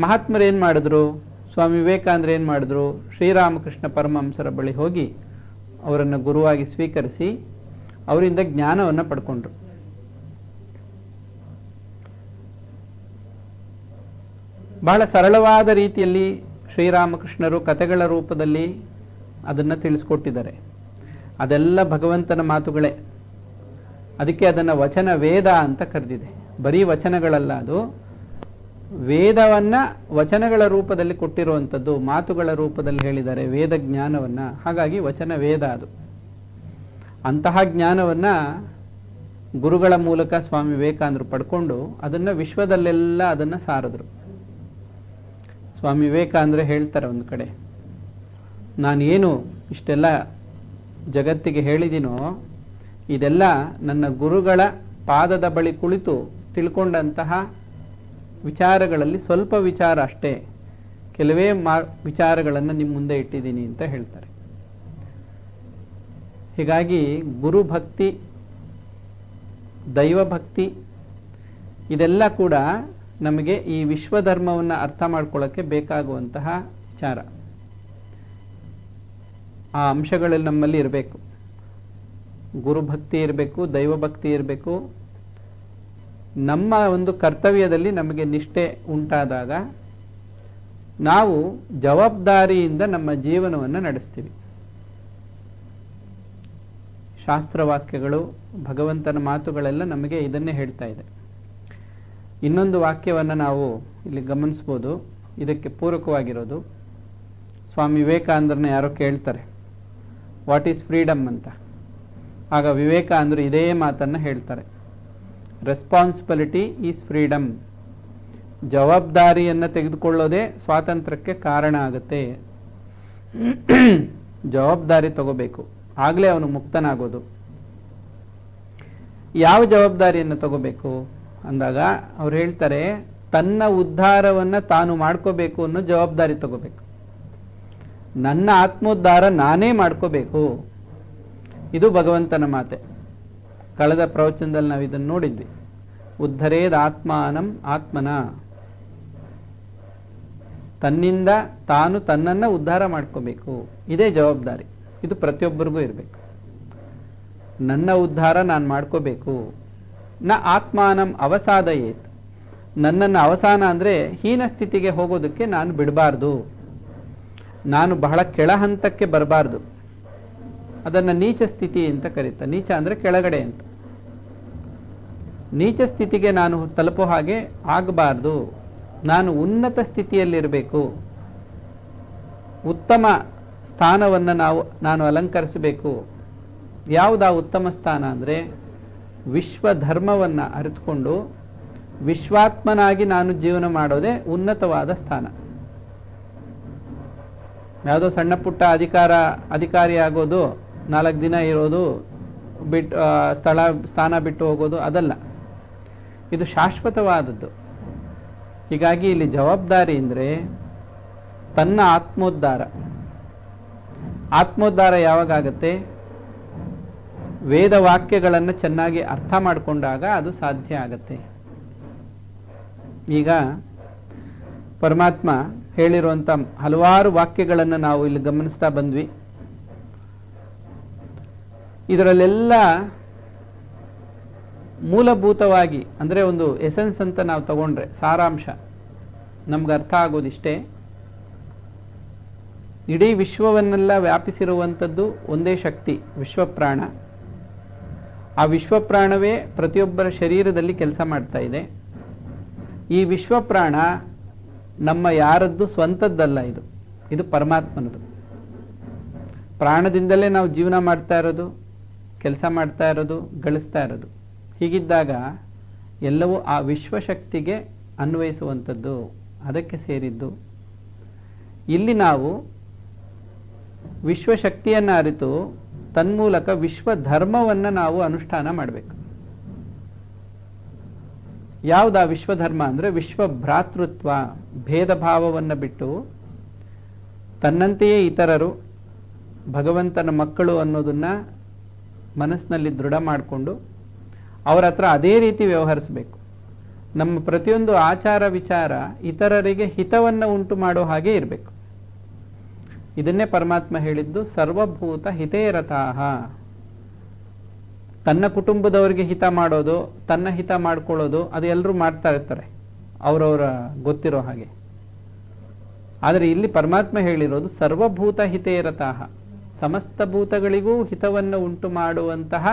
ಮಹಾತ್ಮರು ಏನು ಮಾಡಿದ್ರು? ಸ್ವಾಮಿ ವಿವೇಕಾನಂದರು ಏನು ಮಾಡಿದ್ರು? ಶ್ರೀರಾಮಕೃಷ್ಣ ಪರಮಹಂಸರ ಬಳಿ ಹೋಗಿ ಅವರನ್ನು ಗುರುವಾಗಿ ಸ್ವೀಕರಿಸಿ ಅವರಿಂದ ಜ್ಞಾನವನ್ನು ಪಡ್ಕೊಂಡ್ರು. ಬಹಳ ಸರಳವಾದ ರೀತಿಯಲ್ಲಿ ಶ್ರೀರಾಮಕೃಷ್ಣರು ಕಥೆಗಳ ರೂಪದಲ್ಲಿ ಅದನ್ನು ತಿಳಿಸ್ಕೊಟ್ಟಿದ್ದಾರೆ. ಅದೆಲ್ಲ ಭಗವಂತನ ಮಾತುಗಳೇ. ಅದಕ್ಕೆ ಅದನ್ನು ವಚನ ವೇದ ಅಂತ ಕರೆದಿದೆ. ಬರೀ ವಚನಗಳಲ್ಲ, ಅದು ವೇದವನ್ನು ವಚನಗಳ ರೂಪದಲ್ಲಿ ಕೊಟ್ಟಿರುವಂಥದ್ದು, ಮಾತುಗಳ ರೂಪದಲ್ಲಿ ಹೇಳಿದ್ದಾರೆ ವೇದ ಜ್ಞಾನವನ್ನು. ಹಾಗಾಗಿ ವಚನ ವೇದ ಅದು. ಅಂತಹ ಜ್ಞಾನವನ್ನು ಗುರುಗಳ ಮೂಲಕ ಸ್ವಾಮಿ ವಿವೇಕಾನಂದರು ಪಡ್ಕೊಂಡು ಅದನ್ನು ವಿಶ್ವದಲ್ಲೆಲ್ಲ ಅದನ್ನು ಸಾರಿದ್ರು. ಸ್ವಾಮಿ ವಿವೇಕಾನಂದರು ಹೇಳ್ತಾರೆ ಒಂದು ಕಡೆ, ನಾನೇನು ಇಷ್ಟೆಲ್ಲ ಜಗತ್ತಿಗೆ ಹೇಳಿದ್ದೀನೋ ಇದೆಲ್ಲ ನನ್ನ ಗುರುಗಳ ಪಾದದ ಬಳಿ ಕುಳಿತು ತಿಳ್ಕೊಂಡಂತಹ ವಿಚಾರಗಳಲ್ಲಿ ಸ್ವಲ್ಪ ವಿಚಾರ ಅಷ್ಟೇ, ಕೆಲವೇ ವಿಚಾರಗಳನ್ನು ನಿಮ್ಮ ಮುಂದೆ ಇಟ್ಟಿದ್ದೀನಿ ಅಂತ ಹೇಳ್ತಾರೆ. ಹೀಗಾಗಿ ಗುರುಭಕ್ತಿ, ದೈವಭಕ್ತಿ ಇದೆಲ್ಲ ಕೂಡ ನಮಗೆ ಈ ವಿಶ್ವಧರ್ಮವನ್ನು ಅರ್ಥ ಮಾಡ್ಕೊಳ್ಳೋಕ್ಕೆ ಬೇಕಾಗುವಂತಹ ವಿಚಾರ. ಆ ಅಂಶಗಳಲ್ಲಿ ನಮ್ಮಲ್ಲಿ ಇರಬೇಕು. ಗುರುಭಕ್ತಿ ಇರಬೇಕು, ದೈವಭಕ್ತಿ ಇರಬೇಕು. ನಮ್ಮ ಒಂದು ಕರ್ತವ್ಯದಲ್ಲಿ ನಮಗೆ ನಿಷ್ಠೆ ಉಂಟಾದಾಗ ನಾವು ಜವಾಬ್ದಾರಿಯಿಂದ ನಮ್ಮ ಜೀವನವನ್ನು ನಡೆಸ್ತೀವಿ. ಶಾಸ್ತ್ರವಾಕ್ಯಗಳು, ಭಗವಂತನ ಮಾತುಗಳೆಲ್ಲ ನಮಗೆ ಇದನ್ನೇ ಹೇಳ್ತಾ ಇದೆ. ಇನ್ನೊಂದು ವಾಕ್ಯವನ್ನು ನಾವು ಇಲ್ಲಿ ಗಮನಿಸ್ಬೋದು, ಇದಕ್ಕೆ ಪೂರಕವಾಗಿರೋದು. ಸ್ವಾಮಿ ವಿವೇಕಾನಂದರನ್ನ ಯಾರೋ ಕೇಳ್ತಾರೆ, ವಾಟ್ ಈಸ್ ಫ್ರೀಡಮ್ ಅಂತ. ಆಗ ವಿವೇಕಾನಂದರು ಇದೇ ಮಾತನ್ನು ಹೇಳ್ತಾರೆ, ರೆಸ್ಪಾನ್ಸಿಬಿಲಿಟಿ ಈಸ್ ಫ್ರೀಡಮ್. ಜವಾಬ್ದಾರಿಯನ್ನು ತೆಗೆದುಕೊಳ್ಳೋದೇ ಸ್ವಾತಂತ್ರ್ಯಕ್ಕೆ ಕಾರಣ ಆಗುತ್ತೆ. ಜವಾಬ್ದಾರಿ ತಗೋಬೇಕು, ಆಗಲೇ ಅವನು ಮುಕ್ತನಾಗೋದು. ಯಾವ ಜವಾಬ್ದಾರಿಯನ್ನು ತಗೋಬೇಕು ಅಂದಾಗ ಅವ್ರು ಹೇಳ್ತಾರೆ, ತನ್ನ ಉದ್ಧಾರವನ್ನು ತಾನು ಮಾಡ್ಕೋಬೇಕು ಅನ್ನೋ ಜವಾಬ್ದಾರಿ ತಗೋಬೇಕು. ನನ್ನ ಆತ್ಮೋದ್ಧಾರ ನಾನೇ ಮಾಡ್ಕೋಬೇಕು. ಇದು ಭಗವಂತನ ಮಾತೆ. ಕಳೆದ ಪ್ರವಚನದಲ್ಲಿ ನಾವು ಇದನ್ನು ನೋಡಿದ್ವಿ. ಉದ್ಧರೇದ್ ಆತ್ಮಾನಂ ಆತ್ಮನ. ತನ್ನಿಂದ ತಾನು ತನ್ನನ್ನು ಉದ್ಧಾರ ಮಾಡ್ಕೋಬೇಕು. ಇದೇ ಜವಾಬ್ದಾರಿ. ಇದು ಪ್ರತಿಯೊಬ್ಬರಿಗೂ ಇರಬೇಕು. ನನ್ನ ಉದ್ಧಾರ ನಾನು ಮಾಡ್ಕೋಬೇಕು. ನ ಆತ್ಮಾನಂ ಅವಸಾದಯೇತ್. ನನ್ನನ್ನು ಅವಸಾನ ಅಂದರೆ ಹೀನ ಸ್ಥಿತಿಗೆ ಹೋಗೋದಕ್ಕೆ ನಾನು ಬಿಡಬಾರ್ದು. ನಾನು ಬಹಳ ಕೆಳ ಹಂತಕ್ಕೆ ಬರಬಾರ್ದು. ಅದನ್ನು ನೀಚ ಸ್ಥಿತಿ ಅಂತ ಕರೀತಾರೆ. ನೀಚ ಅಂದರೆ ಕೆಳಗಡೆ ಅಂತ. ನೀಚ ಸ್ಥಿತಿಗೆ ನಾನು ತಲುಪೋ ಹಾಗೆ ಆಗಬಾರ್ದು. ನಾನು ಉನ್ನತ ಸ್ಥಿತಿಯಲ್ಲಿರಬೇಕು. ಉತ್ತಮ ಸ್ಥಾನವನ್ನು ನಾನು ಅಲಂಕರಿಸಬೇಕು. ಯಾವುದಾ ಉತ್ತಮ ಸ್ಥಾನ ಅಂದರೆ ವಿಶ್ವಧರ್ಮವನ್ನು ಅರಿತುಕೊಂಡು ವಿಶ್ವಾತ್ಮನಾಗಿ ನಾನು ಜೀವನ ಮಾಡೋದೇ ಉನ್ನತವಾದ ಸ್ಥಾನ. ಯಾವುದೋ ಸಣ್ಣ ಪುಟ್ಟ ಅಧಿಕಾರಿ ಆಗೋದು, 4 ದಿನ ಇರೋದು, ಸ್ಥಾನ ಬಿಟ್ಟು ಹೋಗೋದು ಅದಲ್ಲ. ಇದು ಶಾಶ್ವತವಾದದ್ದು. ಹೀಗಾಗಿ ಇಲ್ಲಿ ಜವಾಬ್ದಾರಿ ಅಂದರೆ ತನ್ನ ಆತ್ಮೋದ್ಧಾರ. ಆತ್ಮೋದ್ಧಾರ ಯಾವಾಗತ್ತೆ? ವೇದ ವಾಕ್ಯಗಳನ್ನು ಚೆನ್ನಾಗಿ ಅರ್ಥ ಮಾಡಿಕೊಂಡಾಗ ಅದು ಸಾಧ್ಯ ಆಗತ್ತೆ. ಈಗ ಪರಮಾತ್ಮ ಹೇಳಿರುವಂಥ ಹಲವಾರು ವಾಕ್ಯಗಳನ್ನು ನಾವು ಇಲ್ಲಿ ಗಮನಿಸ್ತಾ ಬಂದ್ವಿ. ಇದರಲ್ಲೆಲ್ಲ ಮೂಲಭೂತವಾಗಿ ಅಂದರೆ ಒಂದು ಎಸೆನ್ಸ್ ಅಂತ ನಾವು ತಗೊಂಡ್ರೆ, ಸಾರಾಂಶ ನಮ್ಗೆ ಅರ್ಥ ಆಗೋದಿಷ್ಟೇ. ಇಡೀ ವಿಶ್ವವನ್ನೆಲ್ಲ ವ್ಯಾಪಿಸಿರುವಂಥದ್ದು ಒಂದೇ ಶಕ್ತಿ, ವಿಶ್ವಪ್ರಾಣ. ಆ ವಿಶ್ವಪ್ರಾಣವೇ ಪ್ರತಿಯೊಬ್ಬರ ಶರೀರದಲ್ಲಿ ಕೆಲಸ ಮಾಡ್ತಾ ಇದೆ. ಈ ವಿಶ್ವಪ್ರಾಣ ನಮ್ಮ ಯಾರದ್ದು ಸ್ವಂತದ್ದಲ್ಲ, ಇದು ಪರಮಾತ್ಮನದು. ಪ್ರಾಣದಿಂದಲೇ ನಾವು ಜೀವನ ಮಾಡ್ತಾ ಇರೋದು, ಕೆಲಸ ಮಾಡ್ತಾ ಇರೋದು, ಗಳಿಸ್ತಾ ಇರೋದು. ಹೀಗಿದ್ದಾಗ ಎಲ್ಲವೂ ಆ ವಿಶ್ವಶಕ್ತಿಗೆ ಅನ್ವಯಿಸುವಂಥದ್ದು, ಅದಕ್ಕೆ ಸೇರಿದ್ದು. ಇಲ್ಲಿ ನಾವು ವಿಶ್ವಶಕ್ತಿಯನ್ನು ಅರಿತು ತನ್ಮೂಲಕ ವಿಶ್ವ ಧರ್ಮವನ್ನು ನಾವು ಅನುಷ್ಠಾನ ಮಾಡಬೇಕು. ಯಾವುದು ಆ ವಿಶ್ವಧರ್ಮ ಅಂದರೆ ವಿಶ್ವ ಭ್ರಾತೃತ್ವ, ಭೇದ ಭಾವವನ್ನು ಬಿಟ್ಟು ತನ್ನಂತೆಯೇ ಇತರರು ಭಗವಂತನ ಮಕ್ಕಳು ಅನ್ನೋದನ್ನು ಮನಸ್ಸಿನಲ್ಲಿ ದೃಢ ಮಾಡಿಕೊಂಡು ಅವರ ಹತ್ರ ಅದೇ ರೀತಿ ವ್ಯವಹರಿಸಬೇಕು. ನಮ್ಮ ಪ್ರತಿಯೊಂದು ಆಚಾರ ವಿಚಾರ ಇತರರಿಗೆ ಹಿತವನ್ನು ಉಂಟು ಮಾಡೋ ಹಾಗೆ ಇರಬೇಕು. ಇದನ್ನೇ ಪರಮಾತ್ಮ ಹೇಳಿದ್ದು ಸರ್ವಭೂತ ಹಿತೇರತಾಹ. ತನ್ನ ಕುಟುಂಬದವರಿಗೆ ಹಿತ ಮಾಡೋದು, ತನ್ನ ಹಿತ ಮಾಡ್ಕೊಳ್ಳೋದು ಅದು ಎಲ್ಲರೂ ಮಾಡ್ತಾ ಇರ್ತಾರೆ ಅವರವರ ಗೊತ್ತಿರೋ ಹಾಗೆ. ಆದರೆ ಇಲ್ಲಿ ಪರಮಾತ್ಮ ಹೇಳಿರೋದು ಸರ್ವಭೂತ ಹಿತೇರತಾಹ, ಸಮಸ್ತ ಭೂತಗಳಿಗೂ ಹಿತವನ್ನು ಉಂಟು ಮಾಡುವಂತಹ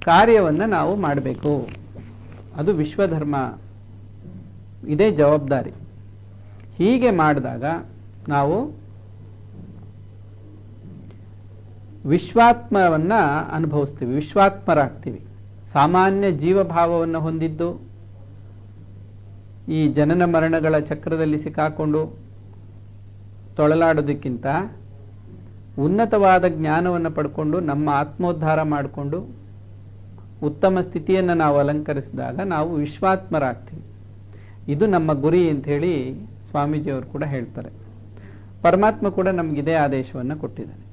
ಕಾರ್ಯವನ್ನು ನಾವು ಮಾಡಬೇಕು. ಅದು ವಿಶ್ವಧರ್ಮ, ಇದೇ ಜವಾಬ್ದಾರಿ. ಹೀಗೆ ಮಾಡಿದಾಗ ನಾವು ವಿಶ್ವಾತ್ಮವನ್ನು ಅನುಭವಿಸ್ತೀವಿ, ವಿಶ್ವಾತ್ಮರಾಗ್ತೀವಿ. ಸಾಮಾನ್ಯ ಜೀವಭಾವವನ್ನು ಹೊಂದಿದ್ದು ಈ ಜನನ ಮರಣಗಳ ಚಕ್ರದಲ್ಲಿ ಸಿಕ್ಕಾಕೊಂಡು ತೊಳಲಾಡೋದಕ್ಕಿಂತ ಉನ್ನತವಾದ ಜ್ಞಾನವನ್ನು ಪಡ್ಕೊಂಡು ನಮ್ಮ ಆತ್ಮೋದ್ಧಾರ ಮಾಡಿಕೊಂಡು ಉತ್ತಮ ಸ್ಥಿತಿಯನ್ನು ನಾವು ಅಲಂಕರಿಸಿದಾಗ ನಾವು ವಿಶ್ವಾತ್ಮರಾಗ್ತೀವಿ. ಇದು ನಮ್ಮ ಗುರಿ ಅಂಥೇಳಿ ಸ್ವಾಮೀಜಿಯವರು ಕೂಡ ಹೇಳ್ತಾರೆ. ಪರಮಾತ್ಮ ಕೂಡ ನಮಗಿದೇ ಆದೇಶವನ್ನು ಕೊಟ್ಟಿದ್ದಾನೆ.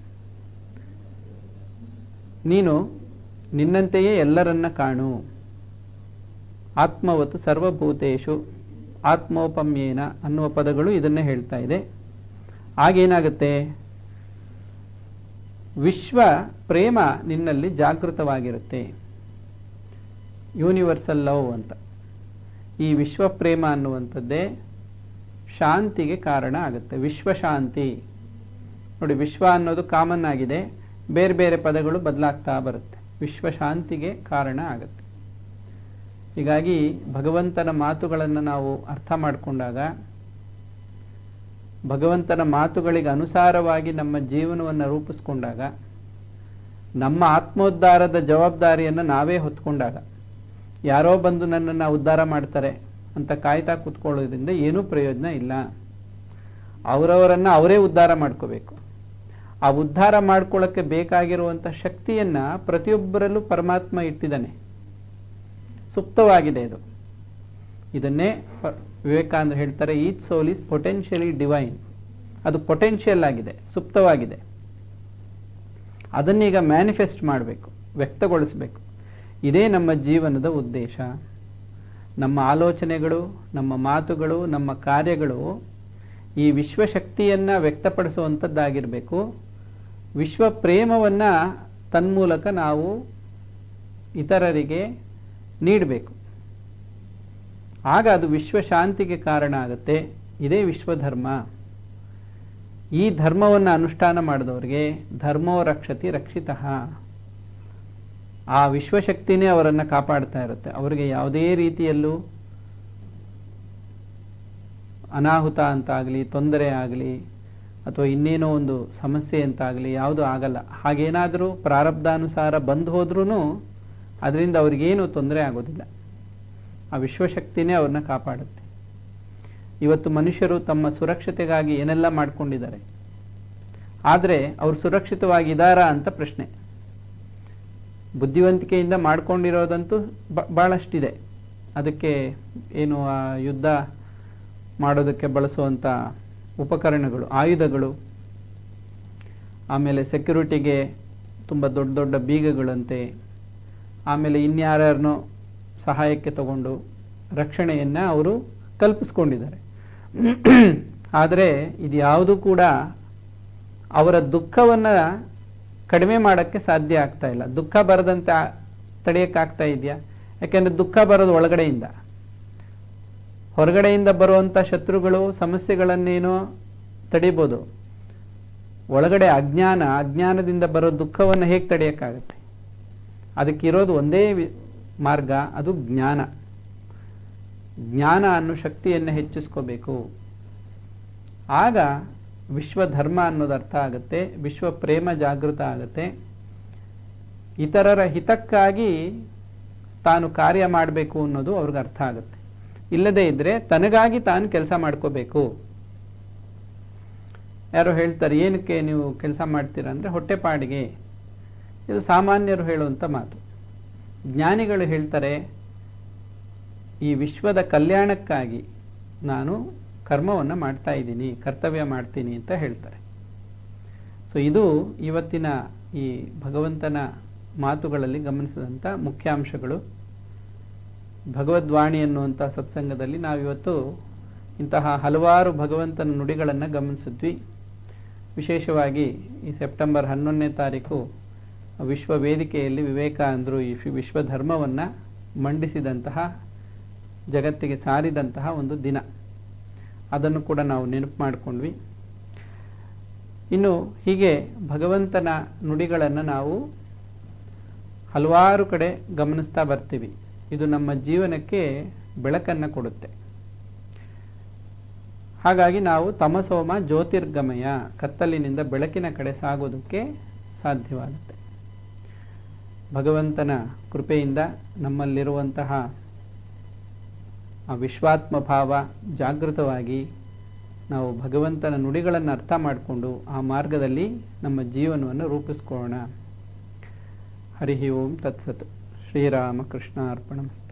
ನೀನು ನಿನ್ನಂತೆಯೇ ಎಲ್ಲರನ್ನ ಕಾಣು, ಆತ್ಮವತ್ತು ಸರ್ವಭೂತೇಶು ಆತ್ಮೋಪಮ್ಯೇನ ಅನ್ನುವ ಪದಗಳು ಇದನ್ನೇ ಹೇಳ್ತಾ ಇದೆ. ಆಗೇನಾಗುತ್ತೆ, ವಿಶ್ವ ಪ್ರೇಮ ನಿನ್ನಲ್ಲಿ ಜಾಗೃತವಾಗಿರುತ್ತೆ. ಯೂನಿವರ್ಸಲ್ ಲವ್ ಅಂತ. ಈ ವಿಶ್ವ ಪ್ರೇಮ ಅನ್ನುವಂಥದ್ದೇ ಶಾಂತಿಗೆ ಕಾರಣ ಆಗುತ್ತೆ. ವಿಶ್ವಶಾಂತಿ ನೋಡಿ, ವಿಶ್ವ ಅನ್ನೋದು ಕಾಮನ್ ಆಗಿದೆ, ಬೇರೆ ಬೇರೆ ಪದಗಳು ಬದಲಾಗ್ತಾ ಬರುತ್ತೆ. ವಿಶ್ವಶಾಂತಿಗೆ ಕಾರಣ ಆಗುತ್ತೆ. ಹೀಗಾಗಿ ಭಗವಂತನ ಮಾತುಗಳನ್ನು ನಾವು ಅರ್ಥ ಮಾಡಿಕೊಂಡಾಗ, ಭಗವಂತನ ಮಾತುಗಳಿಗೆ ಅನುಸಾರವಾಗಿ ನಮ್ಮ ಜೀವನವನ್ನು ರೂಪಿಸ್ಕೊಂಡಾಗ, ನಮ್ಮ ಆತ್ಮೋದ್ಧಾರದ ಜವಾಬ್ದಾರಿಯನ್ನು ನಾವೇ ಹೊತ್ಕೊಂಡಾಗ, ಯಾರೋ ಬಂದು ನನ್ನನ್ನು ಉದ್ಧಾರ ಮಾಡ್ತಾರೆ ಅಂತ ಕಾಯ್ತಾ ಕೂತ್ಕೊಳ್ಳೋದ್ರಿಂದ ಏನೂ ಪ್ರಯೋಜನ ಇಲ್ಲ. ಅವರವರನ್ನು ಅವರೇ ಉದ್ಧಾರ ಮಾಡ್ಕೋಬೇಕು. ಆ ಉದ್ಧಾರ ಮಾಡ್ಕೊಳ್ಳೋಕ್ಕೆ ಬೇಕಾಗಿರುವಂಥ ಶಕ್ತಿಯನ್ನು ಪ್ರತಿಯೊಬ್ಬರಲ್ಲೂ ಪರಮಾತ್ಮ ಇಟ್ಟಿದ್ದಾನೆ, ಸುಪ್ತವಾಗಿದೆ ಇದು. ಇದನ್ನೇ ವಿವೇಕಾನಂದರು ಹೇಳ್ತಾರೆ, each soul is potentially divine. ಅದು ಪೊಟೆನ್ಷಿಯಲ್ ಆಗಿದೆ, ಸುಪ್ತವಾಗಿದೆ. ಅದನ್ನೀಗ ಮ್ಯಾನಿಫೆಸ್ಟ್ ಮಾಡಬೇಕು, ವ್ಯಕ್ತಗೊಳಿಸಬೇಕು. ಇದೇ ನಮ್ಮ ಜೀವನದ ಉದ್ದೇಶ. ನಮ್ಮ ಆಲೋಚನೆಗಳು, ನಮ್ಮ ಮಾತುಗಳು, ನಮ್ಮ ಕಾರ್ಯಗಳು ಈ ವಿಶ್ವಶಕ್ತಿಯನ್ನು ವ್ಯಕ್ತಪಡಿಸುವಂಥದ್ದಾಗಿರಬೇಕು. ವಿಶ್ವ ಪ್ರೇಮವನ್ನು ತನ್ಮೂಲಕ ನಾವು ಇತರರಿಗೆ ನೀಡಬೇಕು. ಆಗ ಅದು ವಿಶ್ವಶಾಂತಿಗೆ ಕಾರಣ ಆಗುತ್ತೆ. ಇದೇ ವಿಶ್ವಧರ್ಮ. ಈ ಧರ್ಮವನ್ನು ಅನುಷ್ಠಾನ ಮಾಡಿದವರಿಗೆ ಧರ್ಮೋ ರಕ್ಷತಿ ರಕ್ಷಿತಃ. ಆ ವಿಶ್ವಶಕ್ತಿನೇ ಅವರನ್ನು ಕಾಪಾಡ್ತಾ ಇರುತ್ತೆ. ಅವರಿಗೆ ಯಾವುದೇ ರೀತಿಯಲ್ಲೂ ಅನಾಹುತ ಅಂತಾಗಲಿ, ತೊಂದರೆ ಆಗಲಿ, ಅಥವಾ ಇನ್ನೇನೋ ಒಂದು ಸಮಸ್ಯೆ ಅಂತಾಗಲಿ ಯಾವುದು ಆಗಲ್ಲ. ಹಾಗೇನಾದರೂ ಪ್ರಾರಬ್ಧಾನುಸಾರ ಬಂದು ಹೋದ್ರೂ ಅದರಿಂದ ಅವ್ರಿಗೇನು ತೊಂದರೆ ಆಗೋದಿಲ್ಲ. ಆ ವಿಶ್ವಶಕ್ತಿನೇ ಅವ್ರನ್ನ ಕಾಪಾಡುತ್ತೆ. ಇವತ್ತು ಮನುಷ್ಯರು ತಮ್ಮ ಸುರಕ್ಷತೆಗಾಗಿ ಏನೆಲ್ಲ ಮಾಡ್ಕೊಂಡಿದ್ದಾರೆ, ಆದರೆ ಅವರು ಸುರಕ್ಷಿತವಾಗಿದ್ದಾರಾ ಅಂತ ಪ್ರಶ್ನೆ. ಬುದ್ಧಿವಂತಿಕೆಯಿಂದ ಮಾಡ್ಕೊಂಡಿರೋದಂತೂ ಭಾಳಷ್ಟಿದೆ. ಅದಕ್ಕೆ ಏನು ಆ ಯುದ್ಧ ಮಾಡೋದಕ್ಕೆ ಬಳಸುವಂಥ ಉಪಕರಣಗಳು, ಆಯುಧಗಳು, ಆಮೇಲೆ ಸೆಕ್ಯೂರಿಟಿಗೆ ತುಂಬ ದೊಡ್ಡ ದೊಡ್ಡ ಬೀಗಗಳಂತೆ, ಆಮೇಲೆ ಇನ್ಯಾರ್ಯಾರನ್ನೋ ಸಹಾಯಕ್ಕೆ ತಗೊಂಡು ರಕ್ಷಣೆಯನ್ನು ಅವರು ಕಲ್ಪಿಸ್ಕೊಂಡಿದ್ದಾರೆ. ಆದರೆ ಇದು ಯಾವುದೂ ಕೂಡ ಅವರ ದುಃಖವನ್ನು ಕಡಿಮೆ ಮಾಡೋಕ್ಕೆ ಸಾಧ್ಯ ಆಗ್ತಾ ಇಲ್ಲ. ದುಃಖ ಬರದಂತೆ ತಡೆಯೋಕ್ಕಾಗ್ತಾ ಇದೆಯಾ? ಯಾಕೆಂದರೆ ದುಃಖ ಬರೋದು ಒಳಗಡೆಯಿಂದ. ಹೊರಗಡೆಯಿಂದ ಬರುವಂಥ ಶತ್ರುಗಳು ಸಮಸ್ಯೆಗಳನ್ನೇನೋ ತಡಿಬೋದು. ಒಳಗಡೆ ಅಜ್ಞಾನದಿಂದ ಬರೋ ದುಃಖವನ್ನು ಹೇಗೆ ತಡೆಯೋಕ್ಕಾಗತ್ತೆ? ಅದಕ್ಕಿರೋದು ಒಂದೇ ಮಾರ್ಗ, ಅದು ಜ್ಞಾನ. ಜ್ಞಾನ ಅನ್ನೋ ಶಕ್ತಿಯನ್ನು ಹೆಚ್ಚಿಸ್ಕೋಬೇಕು. ಆಗ ವಿಶ್ವಧರ್ಮ ಅನ್ನೋದು ಅರ್ಥ ಆಗುತ್ತೆ, ವಿಶ್ವ ಪ್ರೇಮ ಜಾಗೃತ ಆಗುತ್ತೆ. ಇತರರ ಹಿತಕ್ಕಾಗಿ ತಾನು ಕಾರ್ಯ ಮಾಡಬೇಕು ಅನ್ನೋದು ಅವ್ರಿಗೆ ಅರ್ಥ ಆಗುತ್ತೆ. ಇಲ್ಲದೇ ಇದ್ದರೆ ತನಗಾಗಿ ತಾನು ಕೆಲಸ ಮಾಡ್ಕೋಬೇಕು. ಯಾರೋ ಹೇಳ್ತಾರೆ, ಏನಕ್ಕೆ ನೀವು ಕೆಲಸ ಮಾಡ್ತೀರಾ ಅಂದರೆ ಹೊಟ್ಟೆಪಾಡಿಗೆ. ಇದು ಸಾಮಾನ್ಯರು ಹೇಳುವಂಥ ಮಾತು. ಜ್ಞಾನಿಗಳು ಹೇಳ್ತಾರೆ, ಈ ವಿಶ್ವದ ಕಲ್ಯಾಣಕ್ಕಾಗಿ ನಾನು ಕರ್ಮವನ್ನು ಮಾಡ್ತಾ ಇದ್ದೀನಿ, ಕರ್ತವ್ಯ ಮಾಡ್ತೀನಿ ಅಂತ ಹೇಳ್ತಾರೆ. ಸೊ ಇದು ಇವತ್ತಿನ ಈ ಭಗವಂತನ ಮಾತುಗಳಲ್ಲಿ ಗಮನಿಸಿದಂಥ ಮುಖ್ಯಾಂಶಗಳು. ಭಗವದ್ವಾಣಿ ಅನ್ನುವಂಥ ಸತ್ಸಂಗದಲ್ಲಿ ನಾವಿವತ್ತು ಇಂತಹ ಹಲವಾರು ಭಗವಂತನ ನುಡಿಗಳನ್ನು ಗಮನಿಸಿದ್ವಿ. ವಿಶೇಷವಾಗಿ ಈ ಸೆಪ್ಟೆಂಬರ್ 11ನೇ ತಾರೀಕು ವಿಶ್ವ ವೇದಿಕೆಯಲ್ಲಿ ವಿವೇಕಾನಂದರು ಈ ವಿಶ್ವಧರ್ಮವನ್ನು ಮಂಡಿಸಿದಂತಹ, ಜಗತ್ತಿಗೆ ಸಾರಿದಂತಹ ಒಂದು ದಿನ. ಅದನ್ನು ಕೂಡ ನಾವು ನೆನಪು ಮಾಡಿಕೊಂಡ್ವಿ. ಇನ್ನು ಹೀಗೆ ಭಗವಂತನ ನುಡಿಗಳನ್ನು ನಾವು ಹಲವಾರು ಕಡೆ ಗಮನಿಸ್ತಾ ಬರ್ತೀವಿ. ಇದು ನಮ್ಮ ಜೀವನಕ್ಕೆ ಬೆಳಕನ್ನು ಕೊಡುತ್ತೆ. ಹಾಗಾಗಿ ನಾವು ತಮಸೋಮ ಜ್ಯೋತಿರ್ಗಮಯ, ಕತ್ತಲಿನಿಂದ ಬೆಳಕಿನ ಕಡೆ ಸಾಗೋದಕ್ಕೆ ಸಾಧ್ಯವಾಗುತ್ತೆ. ಭಗವಂತನ ಕೃಪೆಯಿಂದ ನಮ್ಮಲ್ಲಿರುವಂತಹ ಆ ವಿಶ್ವಾತ್ಮ ಭಾವ ಜಾಗೃತವಾಗಿ ನಾವು ಭಗವಂತನ ನುಡಿಗಳನ್ನು ಅರ್ಥ ಮಾಡಿಕೊಂಡು ಆ ಮಾರ್ಗದಲ್ಲಿ ನಮ್ಮ ಜೀವನವನ್ನು ರೂಪಿಸ್ಕೊಳ್ಳೋಣ. ಹರಿ ಓಂ ತತ್ಸತ್. ಶ್ರೀರಾಮಕೃಷ್ಣ ಅರ್ಪಣಮಸ್ತು.